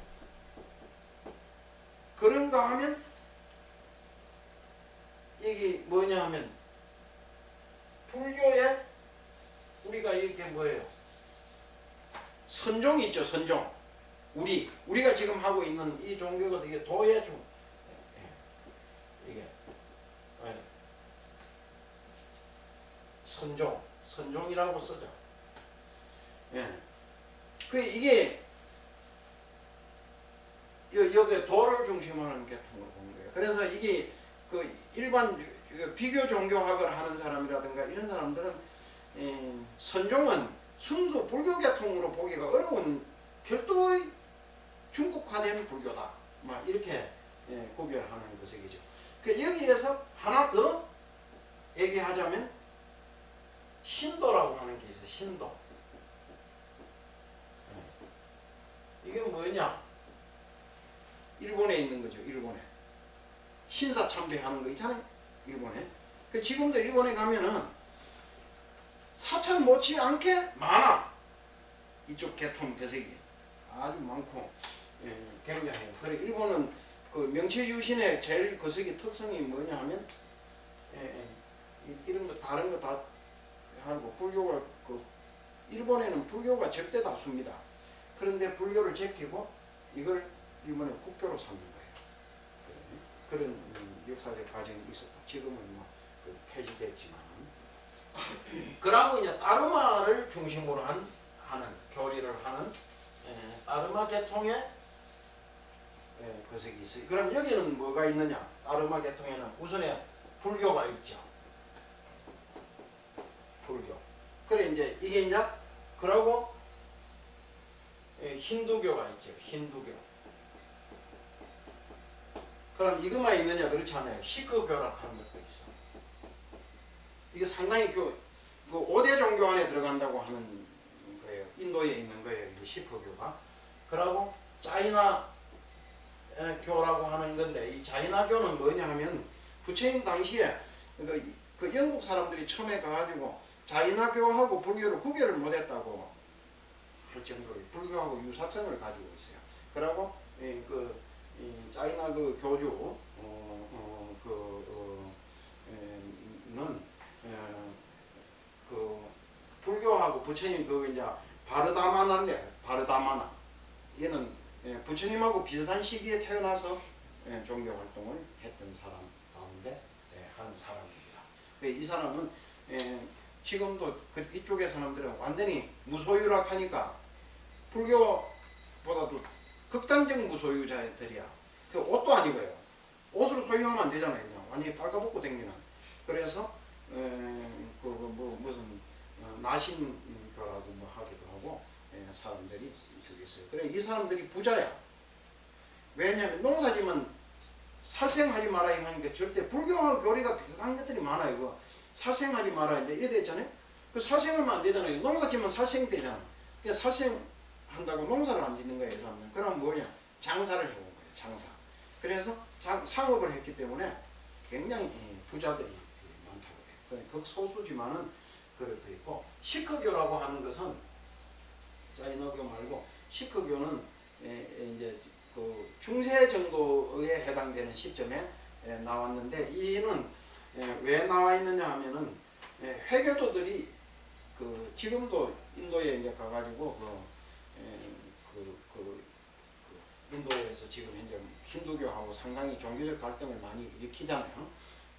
그런가 하면 이게 뭐냐 하면 불교에 우리가 이렇게 뭐예요? 선종이 있죠. 선종. 우리가 지금 하고 있는 이 종교가 이게 도의 이게 선종이라고 쓰죠. 그 이게 여기 도를 중심으로 하는 계통으로 보는 거예요. 그래서 이게 그 일반 비교 종교학을 하는 사람이라든가 이런 사람들은 선종은 순수 불교 계통으로 보기가 어려운 별도의 중국화된 불교다. 막 이렇게 구별하는 것이죠. 그 여기에서 하나 더 얘기하자면 신도라고 하는 게 있어요. 신도. 이게 뭐냐? 일본에 있는 거죠. 일본에. 신사 참배하는 거 있잖아요. 일본에. 그 지금도 일본에 가면은 사찰 못지않게 많아. 이쪽 계통 개색이 아주 많고 굉장해요. 그래 일본은 그 명체유신의 제일 거석의 특성이 뭐냐 하면 이런 거 다른 거 다 하고 불교가 그 일본에는 불교가 절대 다수입니다. 그런데 불교를 제끼고 이걸 일본의 국교로 삼는 거예요. 그런 역사적 과정이 있었다. 지금은 뭐 폐지됐지만. 그러고 이제 따르마를 중심으로 하는 교리를 하는 따르마 계통의 거석이 있어요. 그럼 여기는 뭐가 있느냐? 따르마 계통에는 우선에 불교가 있죠. 불교. 그래 이제 이게 이제 그러고 힌두교가 있죠. 힌두교. 그럼 이것만 있느냐? 그렇지 않아요. 시크교라고 하는 것도 있어. 이게 상당히 그 5대 종교 안에 들어간다고 하는 거예요. 인도에 있는 거예요. 이 시크교가. 그러고 자이나 교라고 하는 건데 이 자이나교는 뭐냐 하면 부처님 당시에 그 영국 사람들이 처음에 가가지고 자이나교하고 불교를 구별을 못했다고 할 정도로 불교하고 유사성을 가지고 있어요. 그리고 자이나 그 교주 불교하고 부처님 이제 바르다마나인데 바르다마나 얘는 부처님하고 비슷한 시기에 태어나서 종교 활동을 했던 사람 가운데 한 사람입니다. 이 사람은 지금도 이쪽의 사람들은 완전히 무소유락하니까 불교보다도 극단적 무소유자들이야. 그 옷도 안 입어요. 옷을 소유하면 안 되잖아요. 그냥 완전히 빨가벗고 다니는. 그래서 무슨 나신 거라고 뭐 하기도 하고 사람들이 이쪽에 있어요. 그래 이 사람들이 부자야. 왜냐하면 농사지면 살생하지 말아야 하니까 절대 불교하고 교리가 비슷한 것들이 많아요. 이거 살생하지 말아야 돼. 이래 됐잖아요. 그 살생하면 안 되잖아요. 농사지면 살생되잖아. 그래서 살생한다고 농사를 안 짓는 거예요. 사람들은. 그럼 뭐냐? 장사를 해온 거예요. 장사. 그래서 상업을 했기 때문에 굉장히 부자들이 많다고 해요. 극소수지만은 그렇게 있고 시크교라고 하는 것은 자이너교 말고 시크교는 이제 그 중세 정도에 해당되는 시점에 나왔는데 이는 왜 나와 있느냐 하면은 회교도들이 그 지금도 인도에 이제 가가지고 인도에서 지금 현재 힌두교하고 상당히 종교적 갈등을 많이 일으키잖아요.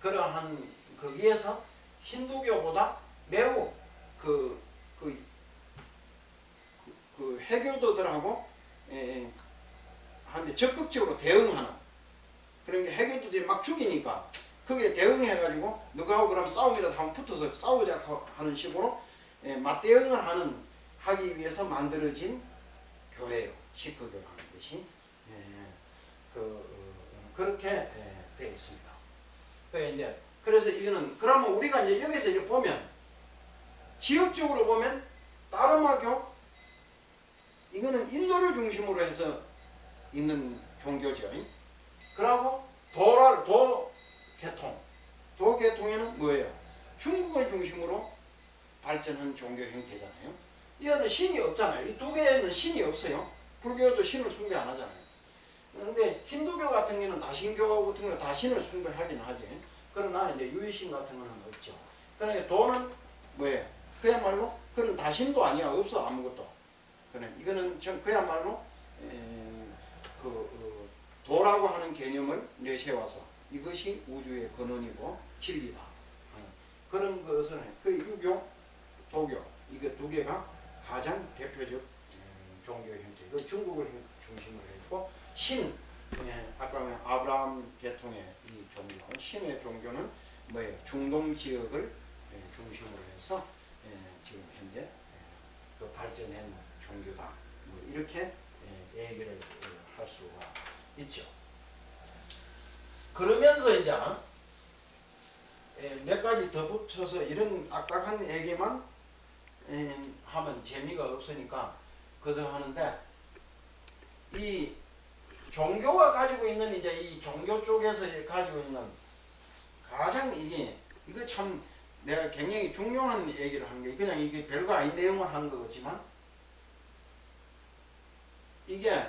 그러한 거기에서 힌두교보다 매우 그 해교도들하고 한테 적극적으로 대응하는 그런 게 해교도들이 막 죽이니까 거기에 대응해가지고 누가하고 그럼 싸움이라도 한번 붙어서 싸우자 하는 식으로 맞대응을 하기 위해서 만들어진 교회예요. 시크교라는 것이 그렇게 되어 있습니다. 그래서 이거는 그러면 우리가 이제 여기서 이제 보면 지역적으로 보면 다르마교 이거는 인도를 중심으로 해서 있는 종교죠. 그리고 도계통에는 뭐예요? 중국을 중심으로 발전한 종교 형태잖아요. 이거는 신이 없잖아요. 이 두 개에는 신이 없어요. 불교도 신을 숭배 안 하잖아요. 그런데 힌두교 같은 경우는 다신교 같은 경우는 다 신을 숭배하긴 하지. 그러나 이제 유의신 같은 거는 없죠. 그러니까 도는 뭐예요? 그야말로 그런 다신도 아니야. 없어 아무것도. 그래 이거는 그야말로 도라고 하는 개념을 내세워서 이것이 우주의 근원이고 진리다. 그런 것을 그 유교, 도교 이거 두 개가 가장 대표적 종교 형태. 그 중국을 중심으로 했고 신 아까 아브라함 계통의 이 종교 신의 종교는 뭐예요? 중동 지역을 중심으로 해서 지금 현재 발전한 종교다. 뭐 이렇게 얘기를 할 수가 있죠. 그러면서 이제 몇 가지 더 붙여서 이런 딱딱한 얘기만 하면 재미가 없으니까 그저 하는데 이 종교가 가지고 있는 이제 이 종교 쪽에서 가지고 있는 가장 이거 참 내가 굉장히 중요한 얘기를 한 게 그냥 이게 별거 아닌 내용을 한 거지만 이게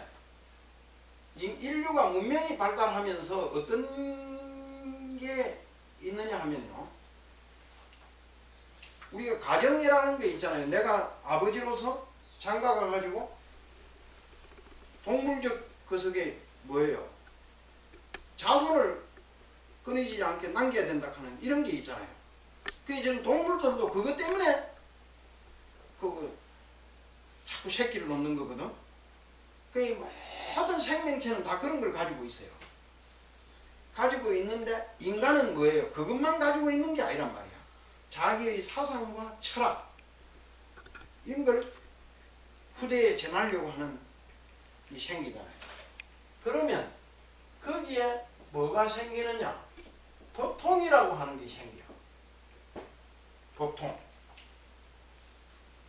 인류가 문명이 발달하면서 어떤 게 있느냐 하면요. 우리가 가정이라는 게 있잖아요. 내가 아버지로서 장가 가가지고 동물적 그 속에 뭐예요? 자손을 끊이지 않게 남겨야 된다 하는 이런 게 있잖아요. 그 이제 동물들도 그것 때문에 자꾸 새끼를 놓는 거거든. 그 모든 생명체는 다 그런 걸 가지고 있어요. 가지고 있는데 인간은 뭐예요? 그것만 가지고 있는 게 아니란 말이야. 자기의 사상과 철학 이런 걸 후대에 전하려고 하는 게 생기잖아요. 그러면 거기에 뭐가 생기느냐? 법통이라고 하는 게 생겨. 법통.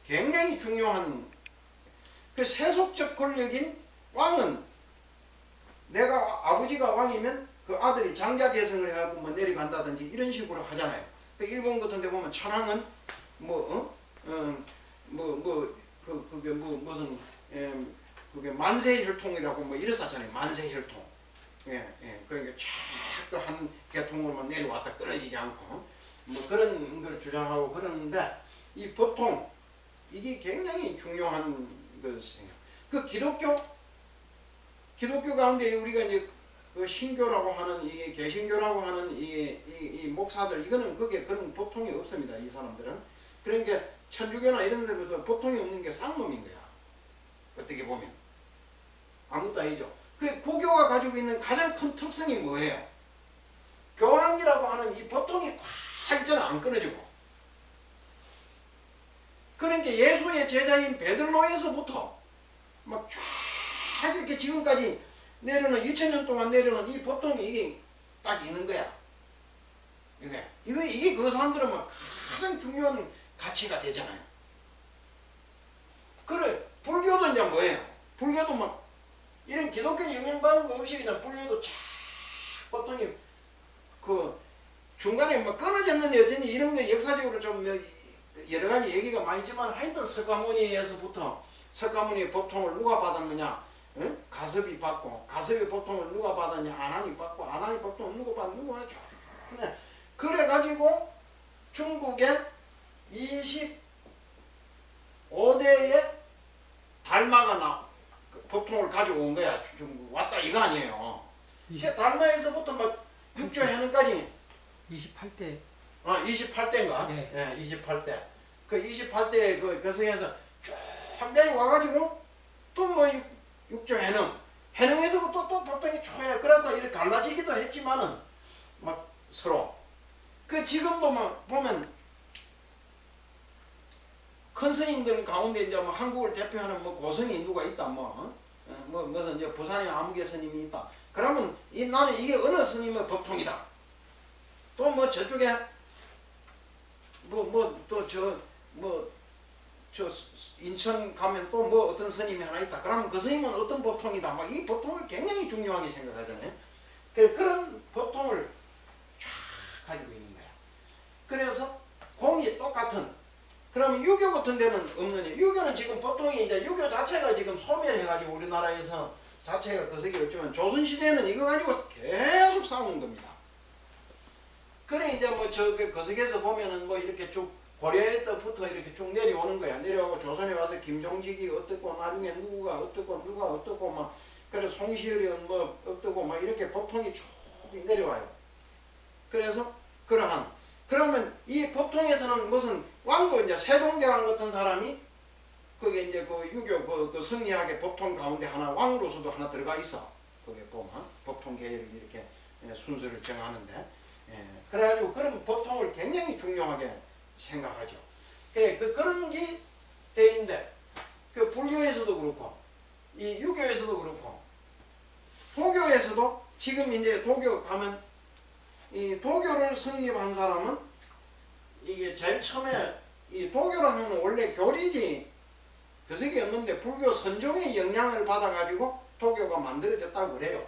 굉장히 중요한 그 세속적 권력인 왕은 내가 아버지가 왕이면 그 아들이 장자 계승을 해갖고 뭐 내려간다든지 이런 식으로 하잖아요. 그 일본 같은 데 보면 천황은 그게 만세혈통이라고 뭐 이랬었잖아요. 만세혈통. 그러니까 자꾸 한 계통으로만 내려왔다 끊어지지 않고 뭐 그런 걸 주장하고 그러는데 이 법통 이게 굉장히 중요한 것이에요. 그 기독교 기독교 가운데 우리가 이제 그 신교라고 하는 이게 개신교라고 하는 이 목사들 이거는 그게 그런 보통이 없습니다. 이 사람들은. 그러니까 천주교나 이런 데서 보통이 없는 게 쌍놈인 거야. 어떻게 보면 아무것도 아니죠. 그 고교가 가지고 있는 가장 큰 특성이 뭐예요? 교황이라고 하는 이 보통이 활전 안 끊어지고. 그러니까 예수의 제자인 베드로에서부터 막 쫙 이렇게 지금까지 내려는 2000년 동안 내려는 이 보통이 이게 딱 있는 거야. 이게 그 사람들은 막 가장 중요한 가치가 되잖아요. 그래 불교도 이제 뭐예요? 불교도 막 이런 기독교 영향받은 거 없이 그냥 불교도 쫙 보통이 그 중간에 막 끊어졌는데 여전히 이런 게 역사적으로 좀 여러 가지 얘기가 많이 있지만 하여튼 석가모니에서부터 석가모니의 법통을 누가 받았느냐? 응? 가섭이 받고 가섭의 법통을 누가 받았냐? 아난이 받고 아난이 법통을 누가 받느냐? 누가 받느냐? 그래가지고 중국에 25대의 달마가 법통을 가지고 온 거야. 중국 왔다 이거 아니에요. 달마에서부터 막 육조 해능까지 28대. 28대인가? 네. 예, 28대. 그 28대 그 성에서 쭉 내려와가지고 또 뭐 육조 해능에서부터 또 법통이 쭉 해. 그러다 이렇게 갈라지기도 했지만은 막 서로. 그 지금도 막 보면 큰 스님들 가운데 이제 뭐 한국을 대표하는 뭐 고성이 누가 있다 무슨 이제 부산에 아무개 스님이 있다. 그러면 나는 이게 어느 스님의 법통이다. 또 뭐 저쪽에 저 인천 가면 또 뭐 어떤 스님이 하나 있다. 그러면 그 스님은 어떤 법통이다. 막 이 법통을 굉장히 중요하게 생각하잖아요. 그런 법통을 쫙 가지고 있는 거야. 그래서 공이 똑같은. 그러면 유교 같은 데는 없느냐? 유교는 지금 법통이 이제 유교 자체가 지금 소멸해가지고 우리나라에서 자체가 거석이 없지만 조선시대에는 이거 가지고 계속 싸우는 겁니다. 그래 이제 뭐 저 거석에서 보면은 뭐 이렇게 쭉 고려 때부터 이렇게 쭉 내려오는 거야. 내려오고 조선에 와서 김종직이 어떻고 나중에 누가 어떻고 막 그래 송시열이 뭐 어떻고 막 이렇게 법통이 쭉 내려와요. 그래서 그러면 이 법통에서는 무슨 왕도 이제 세종대왕 같은 사람이 그게 이제 그 유교 그 승리학의 법통 가운데 하나 왕으로서도 하나 들어가 있어. 그게 보면 법통 계열을 이렇게 순서를 정하는데 그래가지고 그런 법통을 굉장히 중요하게 생각하죠. 그런 게 대인데 그 불교에서도 그렇고 이 유교에서도 그렇고 도교에서도 지금 이제 도교 가면 이 도교를 성립한 사람은 이게 제일 처음에 이 도교라는 원래 교리지 그석이 없는데 불교 선종의 영향을 받아가지고 도교가 만들어졌다고 그래요.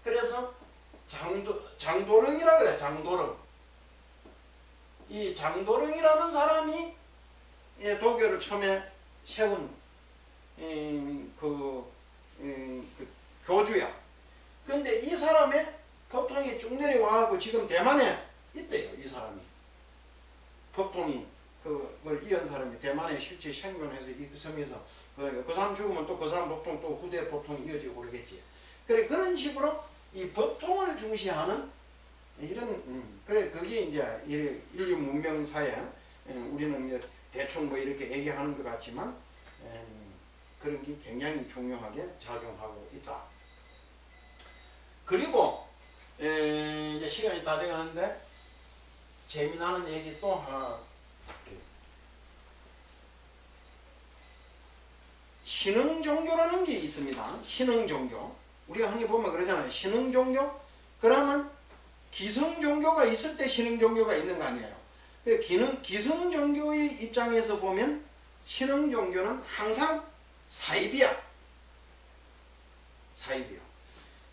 그래서 장도령이라 그래. 장도령. 이 장도령이라는 사람이 도교를 처음에 세운 그 교주야. 근데 이 사람의 법통이 쭉 내려와갖고 지금 대만에 있대요. 이 사람이. 법통이 그걸 이은 사람이 대만에 실제 생존해서 이 섬에서 그 사람 죽으면 또 그 사람 법통 또 후대 법통이 이어지고 그러겠지. 그래 그런 식으로 이 법통을 중시하는 이런 그래 그게 이제 인류 문명사에 우리는 이제 대충 뭐 이렇게 얘기하는 것 같지만 그런 게 굉장히 중요하게 작용하고 있다. 그리고 이제 시간이 다 돼가는데 재미나는 얘기 또 하나. 신흥종교라는 게 있습니다. 신흥종교. 우리가 흔히 보면 그러잖아요. 신흥종교? 그러면 기성종교가 있을 때 신흥종교가 있는 거 아니에요. 기성종교의 입장에서 보면 신흥종교는 항상 사입이야. 사입이요.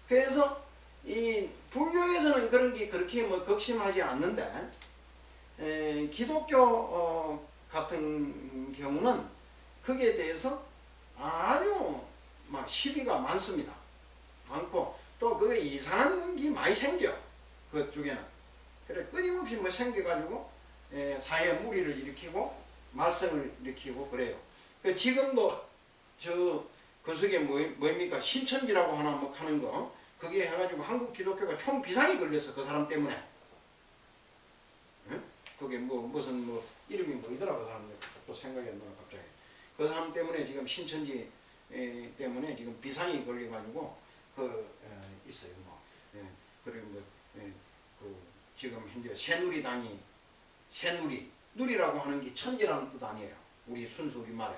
그래서 이 불교에서는 그런 게 그렇게 뭐 극심하지 않는데 기독교 같은 경우는 거기에 대해서 아주 막 시비가 많습니다. 많고 또 그 이상한 게 많이 생겨. 그쪽에는. 그래 끊임없이 뭐 생겨가지고 사회에 무리를 일으키고 말썽을 일으키고 그래요. 지금도 저 그 속에 뭐입니까? 신천지라고 하나 뭐 하는 거. 그게 해가지고 한국 기독교가 총 비상이 걸렸어. 그 사람 때문에. 응? 그게 무슨 이름이 뭐이더라고. 그 사람들 또 생각이 안 나요 갑자기. 그 사람 때문에 지금 신천지 때문에 지금 비상이 걸려가지고 있어요. 그리고 지금 현재 새누리당이 누리라고 하는 게 천지라는 뜻 아니에요. 우리 순수 우리말에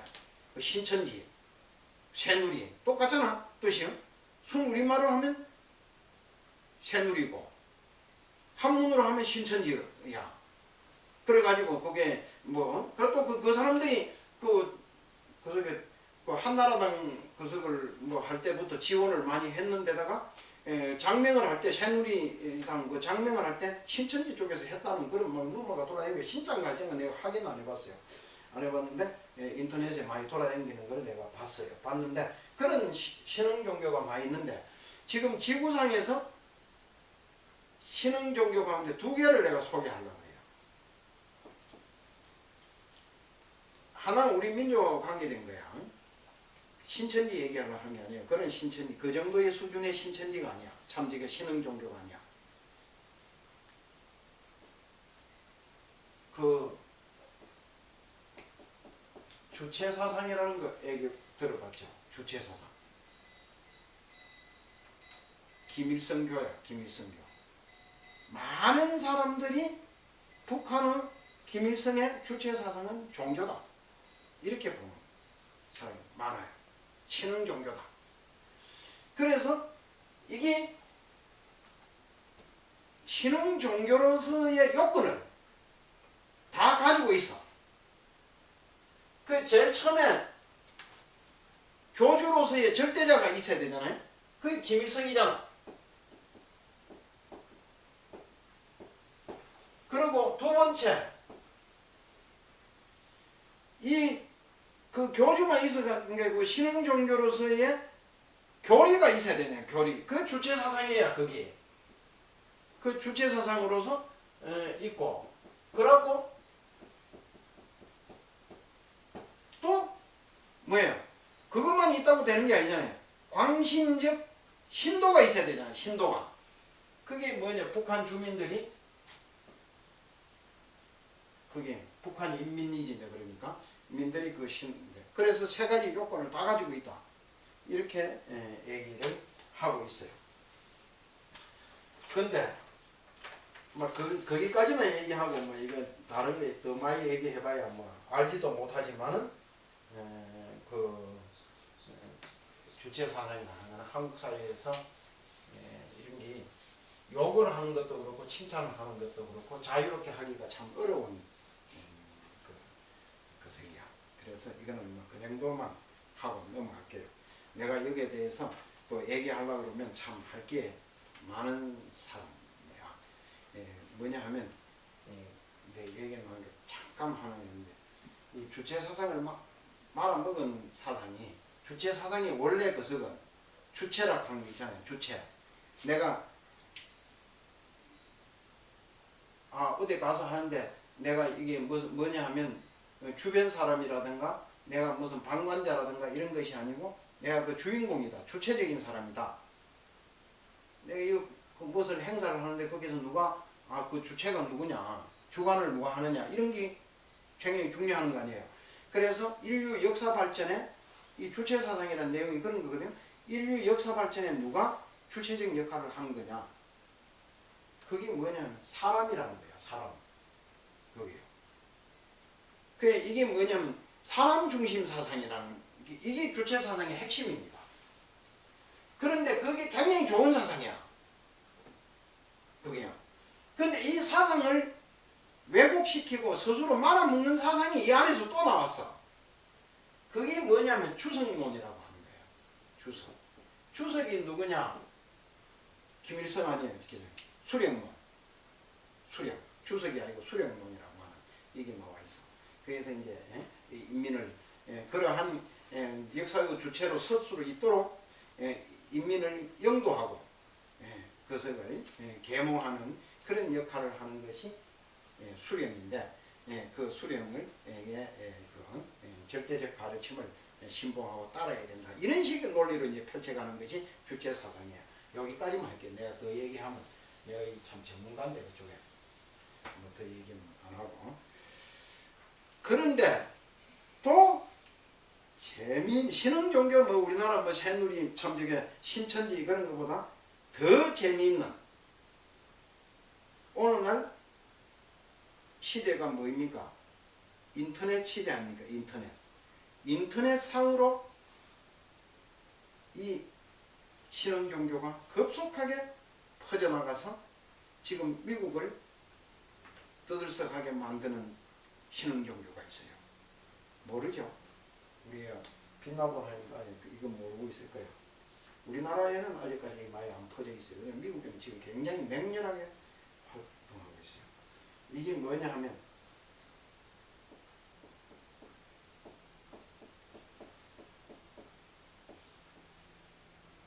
신천지, 새누리 똑같잖아 뜻이요. 순 우리말로 하면 새누리고 한문으로 하면 신천지야. 그래가지고 그게 그리고 그 사람들이 그속에 한나라당 그석을 할 때부터 지원을 많이 했는데다가 장명을 할 때 새누리당 장명을 할 때 신천지 쪽에서 했다는 그런 루머가 돌아다니고 진짜인가 가짜인가 내가 확인 안 해봤어요. 안 해봤는데 인터넷에 많이 돌아다니는 걸 내가 봤는데 그런 신흥 종교가 많이 있는데 지금 지구상에서 신흥 종교 가운데 두 개를 내가 소개하려고 해요. 하나는 우리 민족하고 관계된 거야. 신천지 얘기하려고 하는 게 아니에요. 그런 신천지, 그 정도의 수준의 신천지가 아니야. 참지가 신흥 종교가 아니야. 주체사상이라는 거 얘기 들어봤죠? 주체사상. 김일성교야, 김일성교. 많은 사람들이 북한의 김일성의 주체사상은 종교다. 이렇게 보는 사람이 많아요. 신흥 종교다. 그래서 이게 신흥 종교로서의 요건을 다 가지고 있어. 제일 처음에 교주로서의 절대자가 있어야 되잖아요. 그게 김일성이잖아. 그리고 두 번째, 그 교주만 있어가는 게 그 신흥 종교로서의 교리가 있어야 되네요. 교리. 그 주체 사상이야, 그게. 그 주체 사상으로서 있고, 그러고 또 뭐예요? 그것만 있다고 되는 게 아니잖아요. 광신적 신도가 있어야 되잖아요. 신도가. 그게 뭐냐? 북한 주민들이 그게 북한 인민이지네. 그러니까 민들이 그래서 세 가지 요건을 다 가지고 있다. 이렇게 얘기를 하고 있어요. 근데 거기까지만 얘기하고 이거 다른 거 더 많이 얘기해봐야 알지도 못하지만은 주체 사상이나 한국 사회에서 이런 게 욕을 하는 것도 그렇고 칭찬을 하는 것도 그렇고 자유롭게 하기가 참 어려운 것이야. 그래서 이거는 그 정도만 하고 넘어갈게요. 내가 여기에 대해서 또 얘기하려고 그러면 참 할 게 많은 사람이야. 뭐냐 하면 내 얘기는 잠깐 하는 건데 이 주체 사상을 말아먹은 사상이 주체 사상이 원래 그것은 주체라고 하는 게 있잖아요. 주체. 내가 어디 가서 하는데 내가 이게 뭐냐 하면 주변 사람이라든가 내가 무슨 방관자라든가 이런 것이 아니고 내가 그 주인공이다. 주체적인 사람이다. 내가 이거 무엇을 행사를 하는데 거기서 누가 그 주체가 누구냐, 주관을 누가 하느냐 이런 게 굉장히 중요한 거 아니에요. 그래서 인류 역사 발전에 이 주체 사상이라는 내용이 그런 거거든요. 인류 역사 발전에 누가 주체적인 역할을 한 거냐? 그게 뭐냐면 사람이라는 거야. 사람. 그게요. 이게 뭐냐면 사람 중심 사상이라는 이게 주체 사상의 핵심입니다. 그런데 그게 굉장히 좋은 사상이야. 그게요. 그런데 이 사상을 왜곡시키고 스스로 말아먹는 사상이 이 안에서 또 나왔어. 그게 뭐냐면 주석론이라고 하는 거예요. 주석. 주석이 누구냐? 김일성 아니에요. 수령론. 수령. 주석이 아니고 수령론이라고 하는 이게 나와 있어. 그래서 이제 인민을 그러한 역사의 주체로 설 수 있도록 인민을 영도하고 그것을 계몽하는 그런 역할을 하는 것이 수령인데 그 수령을 절대적 가르침을 신봉하고 따라야 된다. 이런 식의 논리로 이제 펼쳐가는 것이 주체 사상이에요. 여기까지만 할게요. 내가 더 얘기하면 내가 참 전문가인데 그쪽에 뭐 더 얘기는 안 하고. 그런데 또 신흥 종교 뭐 우리나라 뭐 새누리 참 저게 신천지 그런 것보다 더 재미있는 오늘날 시대가 뭐입니까? 인터넷 시대 아닙니까? 인터넷상으로 이 신흥 종교가 급속하게 퍼져나가서 지금 미국을 떠들썩하게 만드는 신흥 종교가 있어요. 모르죠? 우리가 빛나고 하니까 이건 모르고 있을 거예요. 우리나라에는 아직까지 많이 안 퍼져 있어요. 미국에는 지금 굉장히 맹렬하게 활동하고 있어요. 이게 뭐냐 하면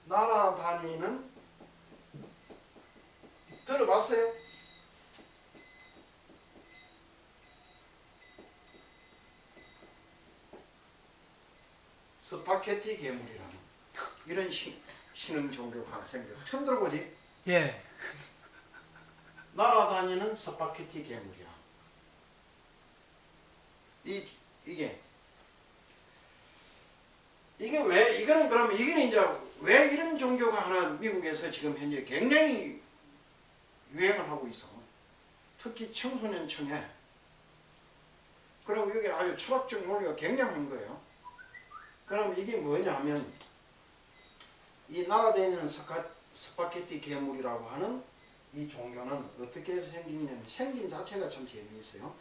날아다니는 들어봤어요? 스파게티 괴물이라는 이런 신흥 종교가 생겨서 처음 들어보지? 예. 날아다니는 스파게티 괴물이야. 이게 왜 이거는 그러면 이게 이제 왜 이런 종교가 하나 미국에서 지금 현재 굉장히 유행을 하고 있어. 특히 청소년층에. 그리고 이게 아주 철학적 논리가 굉장한 거예요. 그럼 이게 뭐냐 하면 이 날아다니는 스파게티 괴물이라고 하는 이 종교는 어떻게 해서 생기냐면 생긴 자체가 참 재미있어요.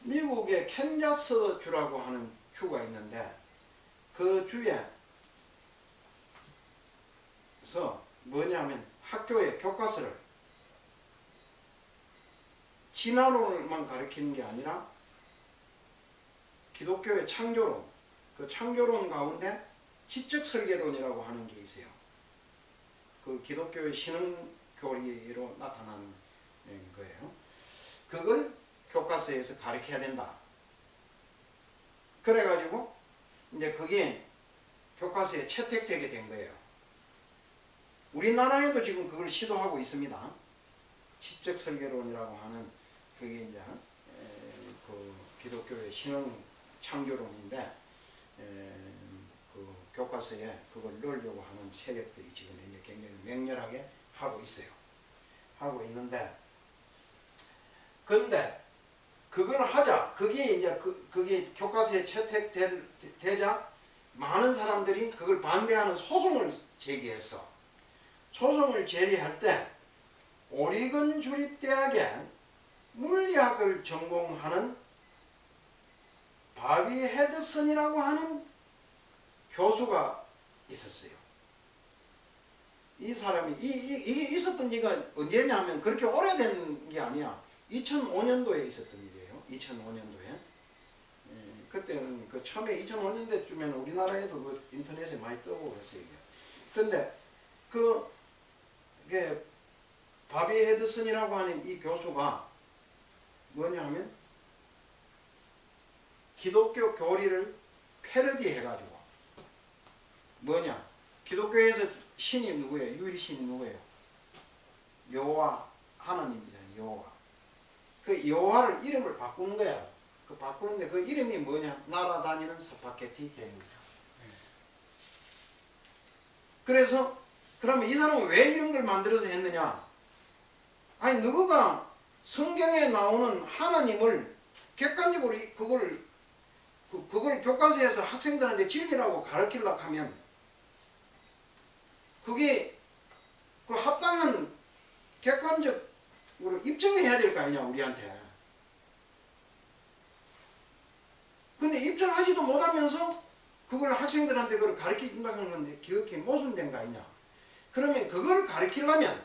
미국의 캔자스 주라고 하는 주가 있는데 그 주에서 뭐냐면 학교의 교과서를 진화론을만 가르치는 게 아니라 기독교의 창조론, 그 창조론 가운데 지적 설계론이라고 하는 게 있어요. 그 기독교의 신흥교리로 나타나는 거예요. 그걸 교과서에서 가르쳐야 된다. 그래가지고 이제 그게 교과서에 채택되게 된 거예요. 우리나라에도 지금 그걸 시도하고 있습니다. 지적 설계론이라고 하는 그게 이제 그 기독교의 신흥 창조론인데 그 교과서에 그걸 넣으려고 하는 세력들이 지금 이제 굉장히 맹렬하게 하고 있어요. 하고 있는데 근데 그걸 하자. 그게 이제 그게 교과서에 채택되자 많은 사람들이 그걸 반대하는 소송을 제기했어. 소송을 제기할 때 오리건 주립대학에 물리학을 전공하는 바비 헤드슨이라고 하는 교수가 있었어요. 이 사람이 이게 있었던 지가 언제냐 하면 그렇게 오래된 게 아니야. 2005년도에 있었던 일이에요. 2005년도에. 그때는 그 처음에 2005년대쯤에는 우리나라에도 그 인터넷에 많이 뜨고 그랬어요. 그런데 그게 바비 헤드슨이라고 하는 이 교수가 뭐냐 하면 기독교 교리를 패러디 해가지고 뭐냐 기독교에서 신이 누구예요? 유일신이 누구예요? 여호와 하나님이잖아요. 여호와. 그 여호와를 이름을 바꾸는 거야. 그 바꾸는데 그 이름이 뭐냐? 날아다니는 스파게티 괴물이죠. 그래서 그러면 이 사람은 왜 이런 걸 만들어서 했느냐? 아니 누구가 성경에 나오는 하나님을 객관적으로 그걸 교과서에서 학생들한테 진리라고 가르치려고 하면 그게 그 합당한 객관적으로 입증해야 될 거 아니냐 우리한테. 근데 입증하지도 못하면서 그걸 학생들한테 그걸 가르쳐준다고 하는 건데 기억이 모순된 거 아니냐. 그러면 그걸 가르치려면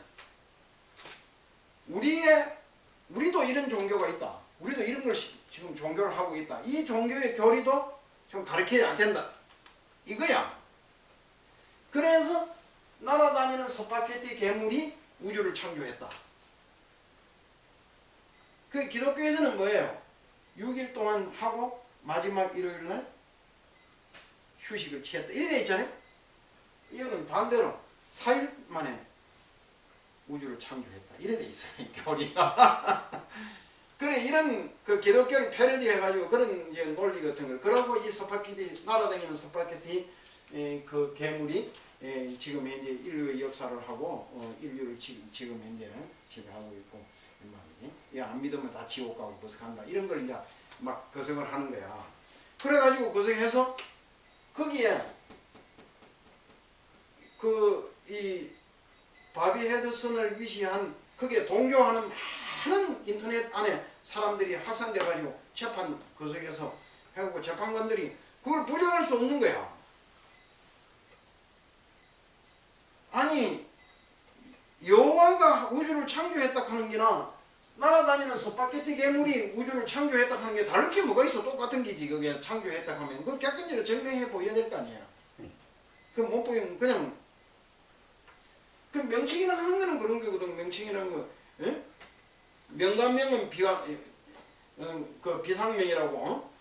우리도 이런 종교가 있다. 우리도 이런 걸 지금 종교를 하고 있다. 이 종교의 교리도 좀 가르쳐야 된다. 이거야. 그래서 날아다니는 스파게티 괴물이 우주를 창조했다. 그 기독교에서는 뭐예요? 6일 동안 하고 마지막 일요일날 휴식을 취했다. 이래 돼 있잖아요. 이거는 반대로 4일 만에 우주를 창조했다. 이래 돼 있어요. 교리가. 그래 이런 그 기독교를 패러디 해가지고 그런 이제 논리 같은 걸. 그러고 이 스파게티 날아다니는 스파게티 그 괴물이 지금 현재 인류의 역사를 하고 인류를 지금 현재 지배하고 있고 이 말이지. 안 믿으면 다 지옥 가고 버석한다. 이런 걸 이제 막 거성을 하는 거야. 그래가지고 거성해서 거기에 그 이 바비 헤드슨을 위시한 거기에 동조하는 많은 인터넷 안에 사람들이 확산돼가지고 재판 거석에서 해갖고 재판관들이 그걸 부정할 수 없는 거야. 아니 여호와가 우주를 창조했다 하는 게나 날아다니는 스파게티 괴물이 우주를 창조했다 하는 게 다를 게 뭐가 있어. 똑같은 게지. 그게 창조했다 하면 그 객관적으로 증명해 보여야 될 거 아니에요. 그 못 보이면 그냥 그 명칭이라는 하는 거는 그런 거거든. 명칭이라는 거. 예? 명관명은 그 비상명이라고.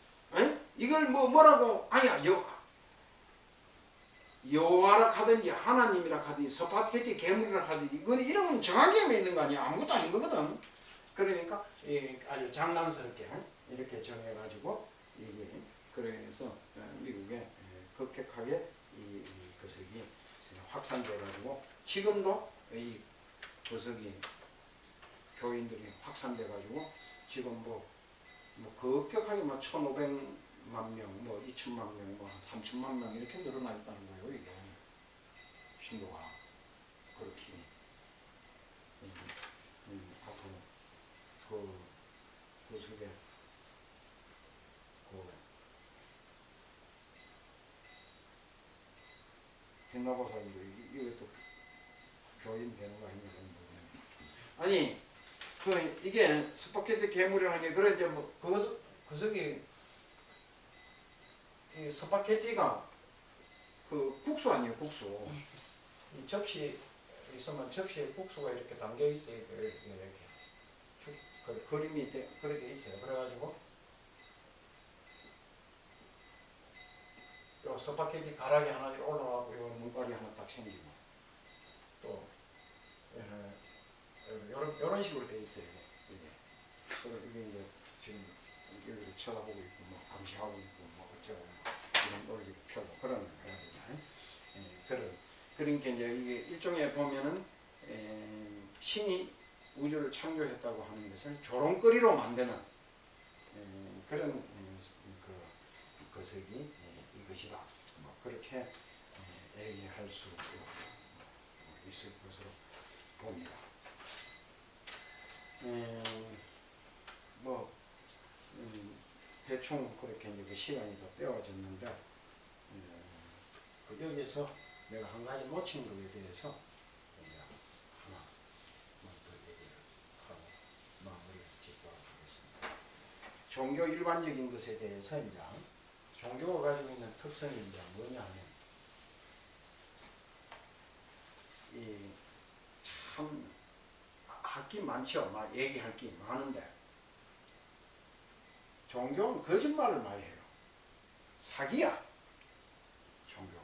이걸 뭐라고 아니야 여호와라 하든지 하나님이라 하든지 스파게티 괴물이라 하든지 이건 이름은 정하게 있는 거 아니야. 아무것도 아닌 거거든. 그러니까 아주 장난스럽게 이렇게 정해가지고 이게 그래서 미국에 급격하게 이 거석이 확산돼가지고 지금도 이 거석이 교인들이 확산돼가지고 지금 뭐 급격하게 1,500만 명, 2천만 명, 3천만 명 이렇게 늘어나 있다는 거예요. 이게 신도가 그렇게 앞으로 그 속에 빛나고 사람들이 이것도 교인 되는 거 아니냐 하는 부분. 아니 이게 스파게티 괴물이라는 게 그래 이제 그 속에 이 스파게티가 그 국수 아니에요. 국수. 이 접시 있으면 접시에 국수가 이렇게 담겨 있어요. 이렇게 그 그림이 그렇게 있어요. 그래가지고 요 스파게티 가락이 하나 올라가고 요 눈깔이 하나 딱 생기고 또 이런 식으로 돼 있어요. 이게 이제 지금 여기를 쳐다보고 있고 감시하고 있고 어쩌고 이런 논리를 펴고 그러는 거예요. 그러니까 이제 이게 일종의 보면은 신이 우주를 창조했다고 하는 것을 조롱거리로 만드는 그런 거석이 이것이다. 그렇게 얘기할 수 있을 것으로 봅니다. 대충 그렇게 이제 그 시간이 더 때워졌는데 여기에서 내가 한 가지 놓친 것에 대해서 하나 더 얘기를 하고 마무리를 짓도록 하겠습니다. 종교 일반적인 것에 대해서 이제 종교가 가지고 있는 특성이 이제 뭐냐 하면 참 할 게 많죠. 막 얘기할 게 많은데 종교는 거짓말을 많이 해요. 사기야. 종교가.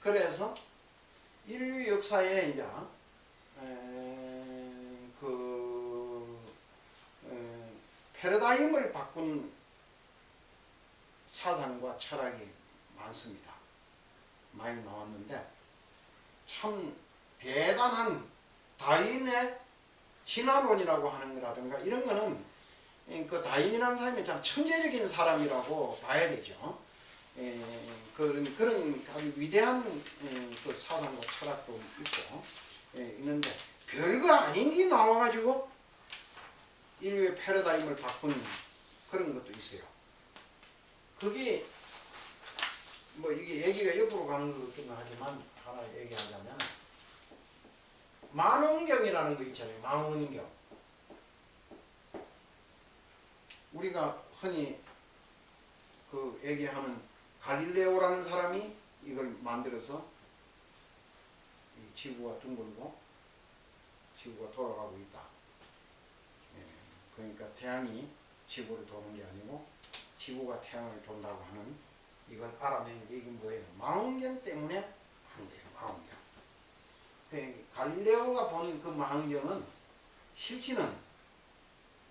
그래서 인류 역사에 이제 패러다임을 바꾼 사상과 철학이 많습니다. 많이 나왔는데 참 대단한 다윈의 진화론이라고 하는 거라든가 이런 거는 그 다윈이라는 사람이 참 천재적인 사람이라고 봐야 되죠. 그런 아주 위대한 그 사상과 철학도 있고 있는데 별거 아닌 게 나와가지고 인류의 패러다임을 바꾼 그런 것도 있어요. 그게 이게 얘기가 옆으로 가는 것 같기는 하지만 하나 얘기하자면 만원경이라는 거 있잖아요. 만원경. 우리가 흔히 그 얘기하는 갈릴레오라는 사람이 이걸 만들어서 이 지구가 둥글고 지구가 돌아가고 있다. 그러니까 태양이 지구를 도는 게 아니고 지구가 태양을 돈다고 하는 이걸 알아낸 게 이건 뭐예요? 망원경 때문에 한 거예요. 망원경. 그 갈릴레오가 본 그 망원경은 실제는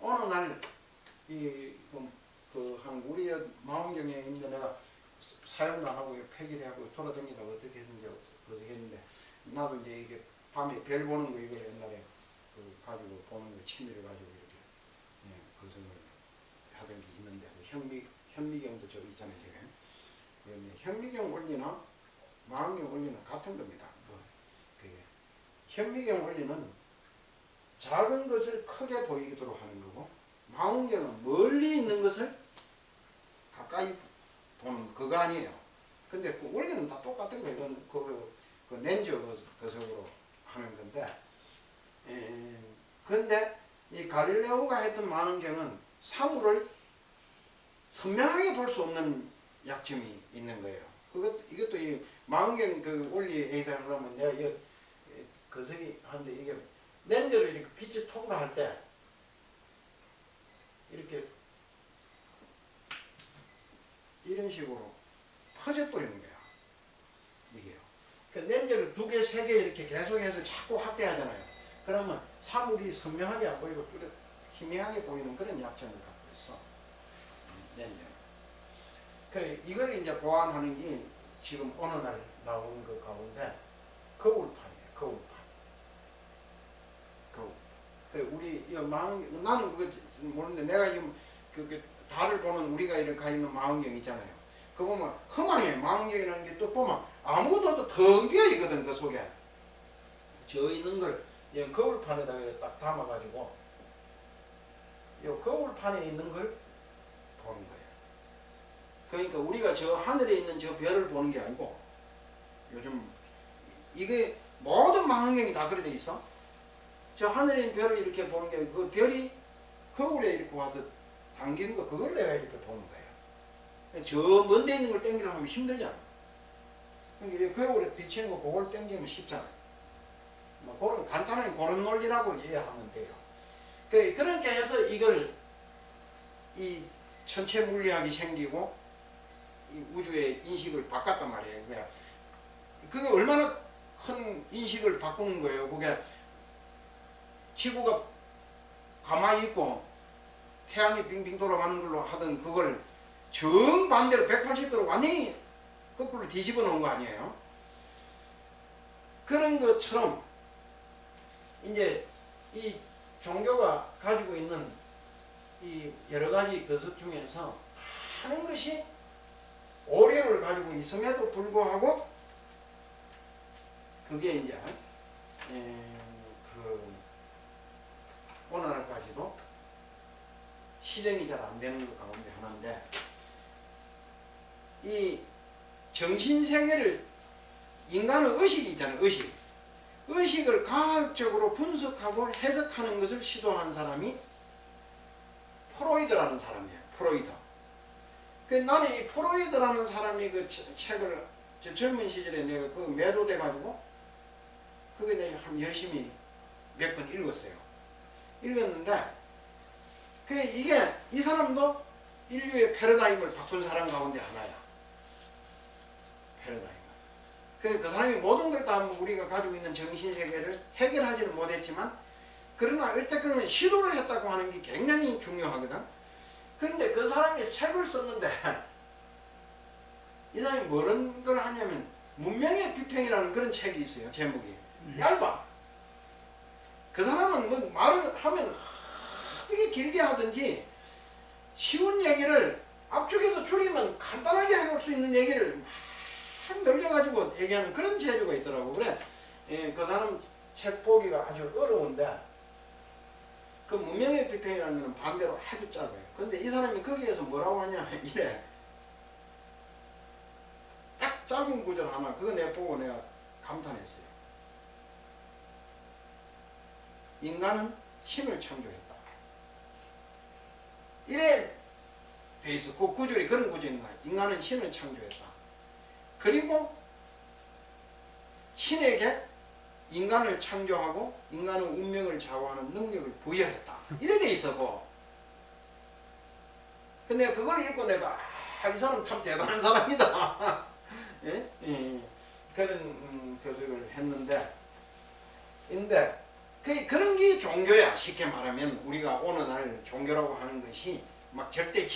어느 날 한 우리 망원경에 있는데 내가 사용도 안 하고 폐기를 하고 돌아다니다 어떻게 했는지 그랬는데 나도 이제 이게 밤에 별 보는 거 이걸 옛날에 그 가지고 보는 거 취미를 가지고 이렇게 거성을 하던 게 있는데 현미경도 저기 있잖아요. 그러면 현미경 원리나 망원경 원리는 같은 겁니다. 그게 현미경 원리는 작은 것을 크게 보이도록 하는 거고 망원경은 멀리 있는 것을 가까이 보는 그거 아니에요. 근데 그 원리는 다 똑같은 거예요. 이건 그 렌즈 거석으로 하는 건데 근데 이 갈릴레오가 했던 망원경은 사물을 선명하게 볼 수 없는 약점이 있는 거예요. 이것도 이 망원경 그 원리에 의해서 그러면 내가 이 거석이 한데 이게 렌즈를 이렇게 빛을 톡으로 할 때 이렇게 이런 식으로 퍼져버리는 거야. 이게요. 그 렌즈를 2개, 3개 이렇게 계속해서 자꾸 확대하잖아요. 그러면 사물이 선명하게 안 보이고 희미하게 보이는 그런 약점을 갖고 있어. 렌즈는. 이걸 이제 보완하는 게 지금 어느 날 나오는 것 가운데 거울판이에요. 거울판. 우리 나는 그거 모르는데 내가 지금 그 달을 보는 우리가 이렇게 가 있는 망원경 있잖아요. 그거 보면 험하게 망원경이라는 게 또 보면 아무것도 텅 비어 있거든. 그 속에 저 있는 걸 거울판에다가 딱 담아가지고 이 거울판에 있는 걸 보는 거예요. 그러니까 우리가 저 하늘에 있는 저 별을 보는 게 아니고 요즘 이게 모든 망원경이 다 그래 돼 있어. 저 하늘에 있는 별을 이렇게 보는 게 그 별이 거울에 이렇게 와서 당긴 거 그걸 내가 이렇게 보는 거예요. 저 먼데 있는 걸 당기려고 하면 힘들잖아. 그러니까 거울에 비치는 거 그걸 당기면 쉽잖아. 뭐 그런 간단하게 그런 논리라고 이해하면 돼요. 그렇게 해서 이걸 이 천체 물리학이 생기고 이 우주의 인식을 바꿨단 말이에요. 그게 얼마나 큰 인식을 바꾸는 거예요. 그게 지구가 가만히 있고 태양이 빙빙 돌아가는 걸로 하던 그걸 정반대로 180도로 완전히 거꾸로 뒤집어 놓은 거 아니에요. 그런 것처럼 이제 이 종교가 가지고 있는 이 여러 가지 거석 중에서 하는 것이 오류를 가지고 있음에도 불구하고 그게 이제 오늘날까지도 시정이 잘 안 되는 것 가운데 하나인데 이 정신세계를 인간의 의식이 있잖아요. 의식을 과학적으로 분석하고 해석하는 것을 시도한 사람이 프로이드라는 사람이에요. 프로이드. 나는 이 프로이드라는 사람이 그 책을 저 젊은 시절에 내가 그 매료돼 가지고 그게 내가 한 열심히 몇 번 읽었는데 이게 이 사람도 인류의 패러다임을 바꾼 사람 가운데 하나야. 패러다임. 그 사람이 모든 걸 다 우리가 가지고 있는 정신세계를 해결하지는 못했지만 그러나 어쨌든 시도를 했다고 하는 게 굉장히 중요하거든. 그런데 그 사람이 책을 썼는데 이 사람이 뭐런 걸 하냐면 문명의 비평이라는 그런 책이 있어요. 제목이 얇아. 그 사람은 뭐 말을 하면 되게 길게 하든지 쉬운 얘기를 압축해서 줄이면 간단하게 할 수 있는 얘기를 막 늘려가지고 얘기하는 그런 재주가 있더라고. 그래, 그 사람 책 보기가 아주 어려운데 그 문명의 비평이라는 건 반대로 아주 짧아요. 근데 이 사람이 거기에서 뭐라고 하냐 이래. 딱 짧은 구절 하나 그거 내가 보고 내가 감탄했어요. 인간은 신을 창조했다. 이래 돼 있어. 그 구절이 그런 구절이 있나. 인간은 신을 창조했다. 그리고 신에게 인간을 창조하고 인간의 운명을 좌우하는 능력을 부여했다. 이래 돼 있어. 근데 그걸 읽고 내가 이 사람 참 대단한 사람이다. 예? 예. 그런 것을 했는데, 근데 그런 게 종교야. 쉽게 말하면 우리가 오늘날 종교라고 하는 것이 막 절대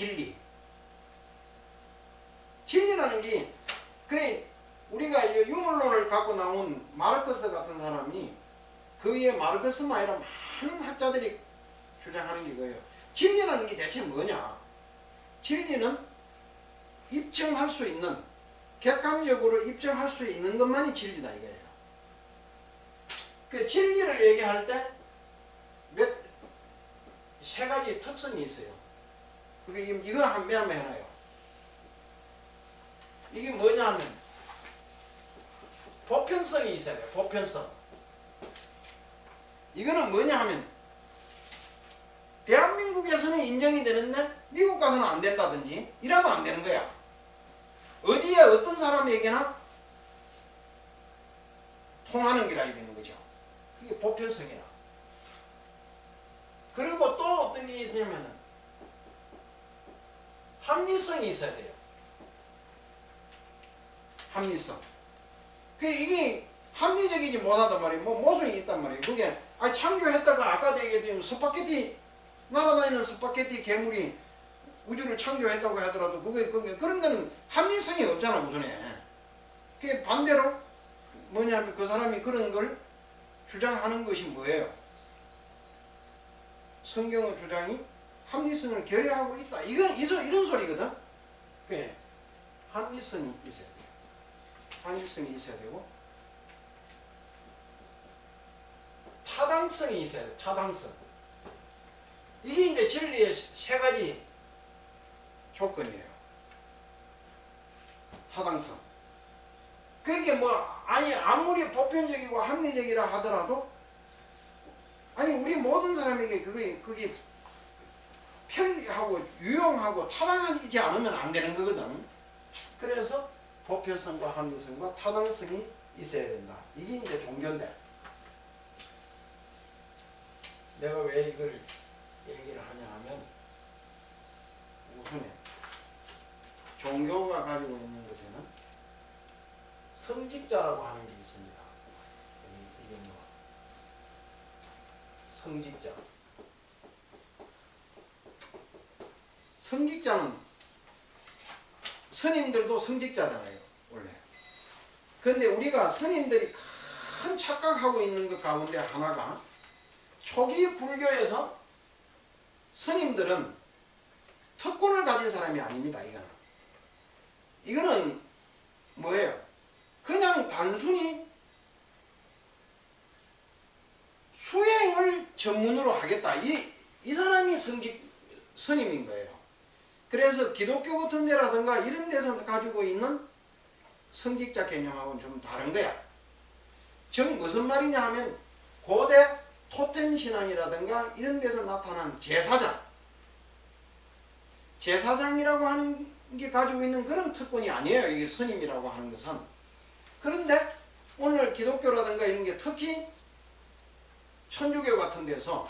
진리라는 게 우리가 유물론을 갖고 나온 마르크스 같은 사람이 그의 마르크스만 아니라 많은 학자들이 주장하는 게 그거예요. 진리라는 게 대체 뭐냐? 진리는 입증할 수 있는, 객관적으로 입증할 수 있는 것만이 진리다 이거예요. 그 진리를 얘기할 때 세 가지 특성이 있어요. 그게 이거 한번 해놔요. 이게 뭐냐 하면 보편성이 있어야 돼요. 보편성. 이거는 뭐냐 하면 대한민국에서는 인정이 되는데 미국 가서는 안 된다든지 이러면 안 되는 거야. 어디에 어떤 사람에게나 통하는 게라 해야 되는 거죠. 그게 보편성이라. 그리고 또 어떤 게 있냐면은 합리성이 있어야 돼요. 합리성. 이게 합리적이지 못하단 말이에요. 모순이 있단 말이에요. 그게 창조했다가 아까도 얘기했지만 스파게티 날아다니는 스파게티 괴물이 우주를 창조했다고 하더라도 그런 거는 합리성이 없잖아 우선에. 그게 반대로 뭐냐면 그 사람이 그런 걸 주장하는 것이 뭐예요? 성경의 주장이 합리성을 결여하고 있다. 이런 소리거든. 그게 합리성이 있어야 돼요. 합리성이 있어야 되고 타당성이 있어야 돼요. 타당성. 이게 이제 진리의 세 가지 조건이에요. 타당성. 그러니까 아무리 보편적이고 합리적이라 하더라도 우리 모든 사람에게 그게 편리하고 유용하고 타당하지 않으면 안 되는 거거든. 그래서 보편성과 합리성과 타당성이 있어야 된다. 이게 이제 종교인데 내가 왜 이걸 얘기를 하냐 하면 우선에 종교가 가지고 있는 것에는 성직자라고 하는 게 있습니다. 이게 성직자. 성직자는 스님들도 성직자잖아요, 원래. 그런데 우리가 스님들이 큰 착각하고 있는 것 가운데 하나가 초기 불교에서 스님들은 특권을 가진 사람이 아닙니다, 이거는 뭐예요? 그냥 단순히 수행을 전문으로 하겠다. 이 사람이 스님인 거예요. 그래서 기독교 같은 데라든가 이런 데서 가지고 있는 성직자 개념하고는 좀 다른 거야. 즉 무슨 말이냐 하면 고대 토템 신앙이라든가 이런 데서 나타난 제사장이라고 하는 게 가지고 있는 그런 특권이 아니에요. 이게 스님이라고 하는 것은. 그런데 오늘 기독교라든가 이런 게 특히 천주교 같은 데서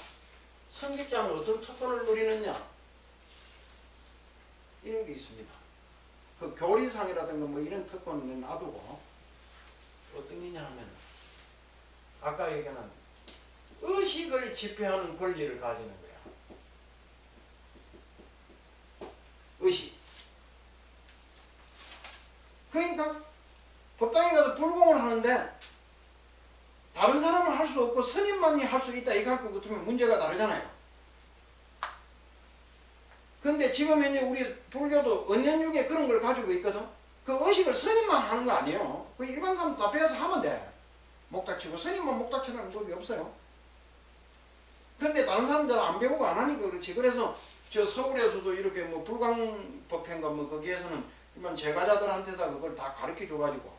성직자는 어떤 특권을 누리느냐? 이런 게 있습니다. 그 교리상이라든가 뭐 이런 특권은 놔두고 어떤 게냐 하면 아까 얘기한 의식을 집회하는 권리를 가지는 거야. 의식. 그러니까 법당에 가서 불공을 하는데 다른 사람은 할 수 없고 스님만이 할 수 있다 이거 할 것 같으면 문제가 다르잖아요. 근데 지금 현재 우리 불교도 은연중에 그런 걸 가지고 있거든. 그 의식을 스님만 하는 거 아니에요. 그 일반 사람 다 배워서 하면 돼. 목닥치고 스님만 목닥치라는 법이 없어요. 근데 다른 사람들은 안 배우고 안 하니까 그렇지. 그래서 저 서울에서도 이렇게 뭐 불광법회인가 뭐 거기에서는 일반 제가자들한테다 그걸 다 가르쳐 줘가지고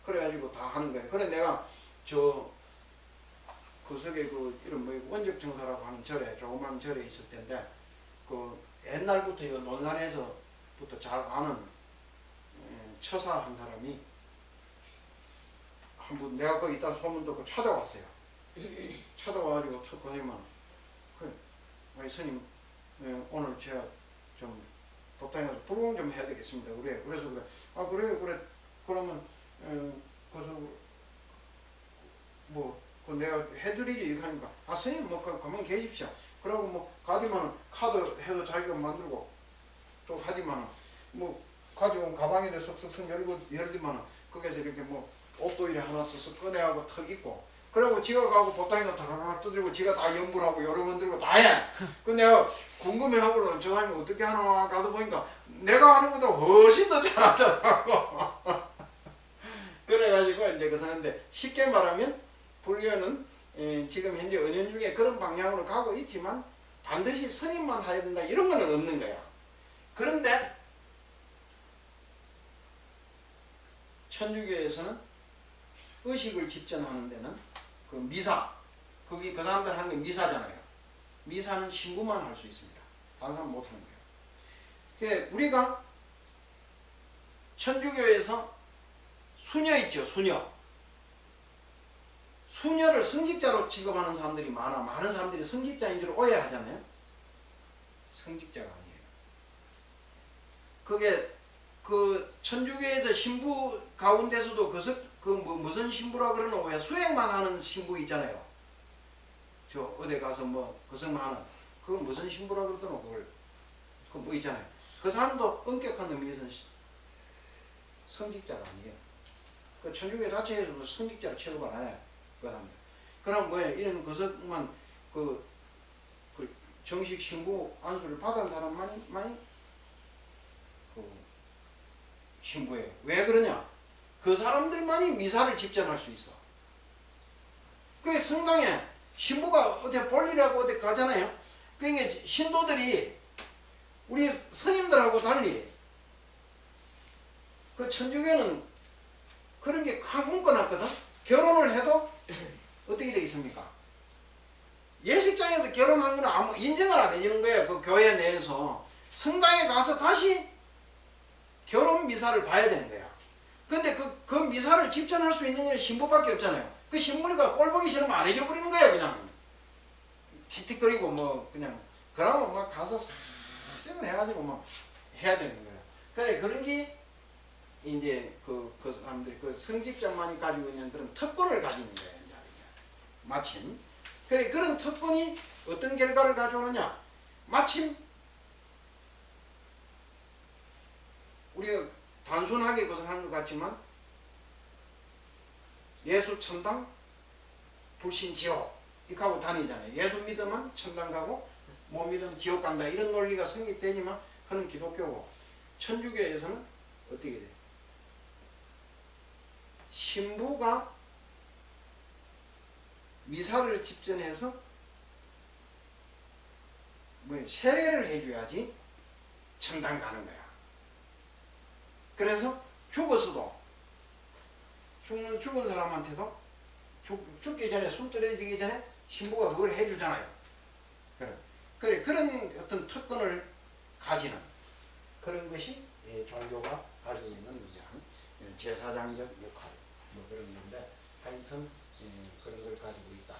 그래가지고 다 하는 거예요. 그래 내가 그 속에 이런 뭐 원적정사라고 하는 절에 조그만 절에 있을 텐데 그 옛날부터 이거 논산에서부터 잘 아는 처사 한 사람이 한번 내가 거기 있다는 소문 듣고 찾아왔어요. 찾아와가지고 첫 거기만 스님 오늘 제가 좀 법당에 가서 불공 좀 해야 되겠습니다. 그래. 그래서 그래. 아 그래. 그러면 그래서 뭐 내가 해드리지 이렇게 하니까 아 스님 뭐 가만히 계십시오. 그러고 뭐 가디만은 카드 해도 자기가 만들고 또 하디만은 뭐 가지고 가방에다 쓱쓱쓱 열더만은 거기서 이렇게 뭐 옷도 이래 하나 쓱쓱 꺼내하고 턱 입고 그러고 지가 가고 법당에다 다라라 두들고 지가 다 연불하고 여러 번 들고 다 해. 그 내가 궁금해하고는 저 사람이 어떻게 하나 가서 보니까 내가 하는 것보다 훨씬 더 잘하더라고. 그래가지고 이제 그 사는데 쉽게 말하면 불교는 지금 현재 은연중에 그런 방향으로 가고 있지만 반드시 스님만 해야 된다 이런 거는 없는 거야. 그런데 천주교에서는 의식을 집전하는 데는 그 미사, 거기 그 사람들 하는 게 미사잖아요. 미사는 신부만 할 수 있습니다. 다른 사람 못 하는 거예요. 그러니까 우리가 천주교에서 수녀 있죠, 수녀. 수녀를 성직자로 취급하는 사람들이 많아. 많은 사람들이 성직자인 줄 오해하잖아요. 성직자가 아니에요. 그게 그 천주교에서 신부 가운데서도 뭐 무슨 신부라 그러는 거야? 수행만 하는 신부 있잖아요. 저 어디 가서 뭐 그것만 하는 그거 무슨 신부라 그러더노 그걸 그 뭐 있잖아요. 그 사람도 엄격한 의미에서는 성직자가 아니에요. 그 천주교 자체에서 성직자로 취급을 안 해요. 그 사람들. 그럼 뭐야? 이런 것만 그 정식 신부 안수를 받은 사람만이 그 신부예요. 왜 그러냐? 그 사람들만이 미사를 집전할 수 있어. 그 성당에 신부가 어디 볼 일하고 어디 가잖아요. 그러니까 신도들이 우리 스님들하고 달리 그 천주교는 그런 게 확 묶어놨거든. 결혼을 해도 어떻게 되겠습니까? 예식장에서 결혼한 건 아무 인정을 안 해주는 거예요. 그 교회 내에서 성당에 가서 다시 결혼 미사를 봐야 되는 거야. 근데 그 미사를 집전할 수 있는 건 신부밖에 없잖아요. 그 신부니까 꼴 보기 싫으면 안 해줘 버리는 거예요. 그냥 틱틱거리고 뭐 그냥 그러면 막 가서 사정을 해가지고 막 해야 되는 거예요. 그래 그런 게 이제 그 사람들이 그 성직자만이 가지고 있는 그런 특권을 가지는 거예요. 이제 마침 그래 그런 특권이 어떤 결과를 가져오느냐? 마침 우리가 단순하게 고생한 것 같지만 예수 천당 불신 지옥 이렇게 하고 다니잖아요. 예수 믿으면 천당 가고 못 믿으면 지옥 간다 이런 논리가 성립되지만 그는 기독교고 천주교에서는 어떻게 돼요? 신부가 미사를 집전해서 뭐 세례를 해줘야지 천당 가는 거야. 그래서 죽었어도 죽은 사람한테도 죽기 전에 숨 떨어지기 전에 신부가 그걸 해주잖아요. 그래 그런 어떤 특권을 가지는 그런 것이 종교가 가지고 있는 제사장적 역할 뭐 그런 건데 하여튼 그런 걸 가지고 있다.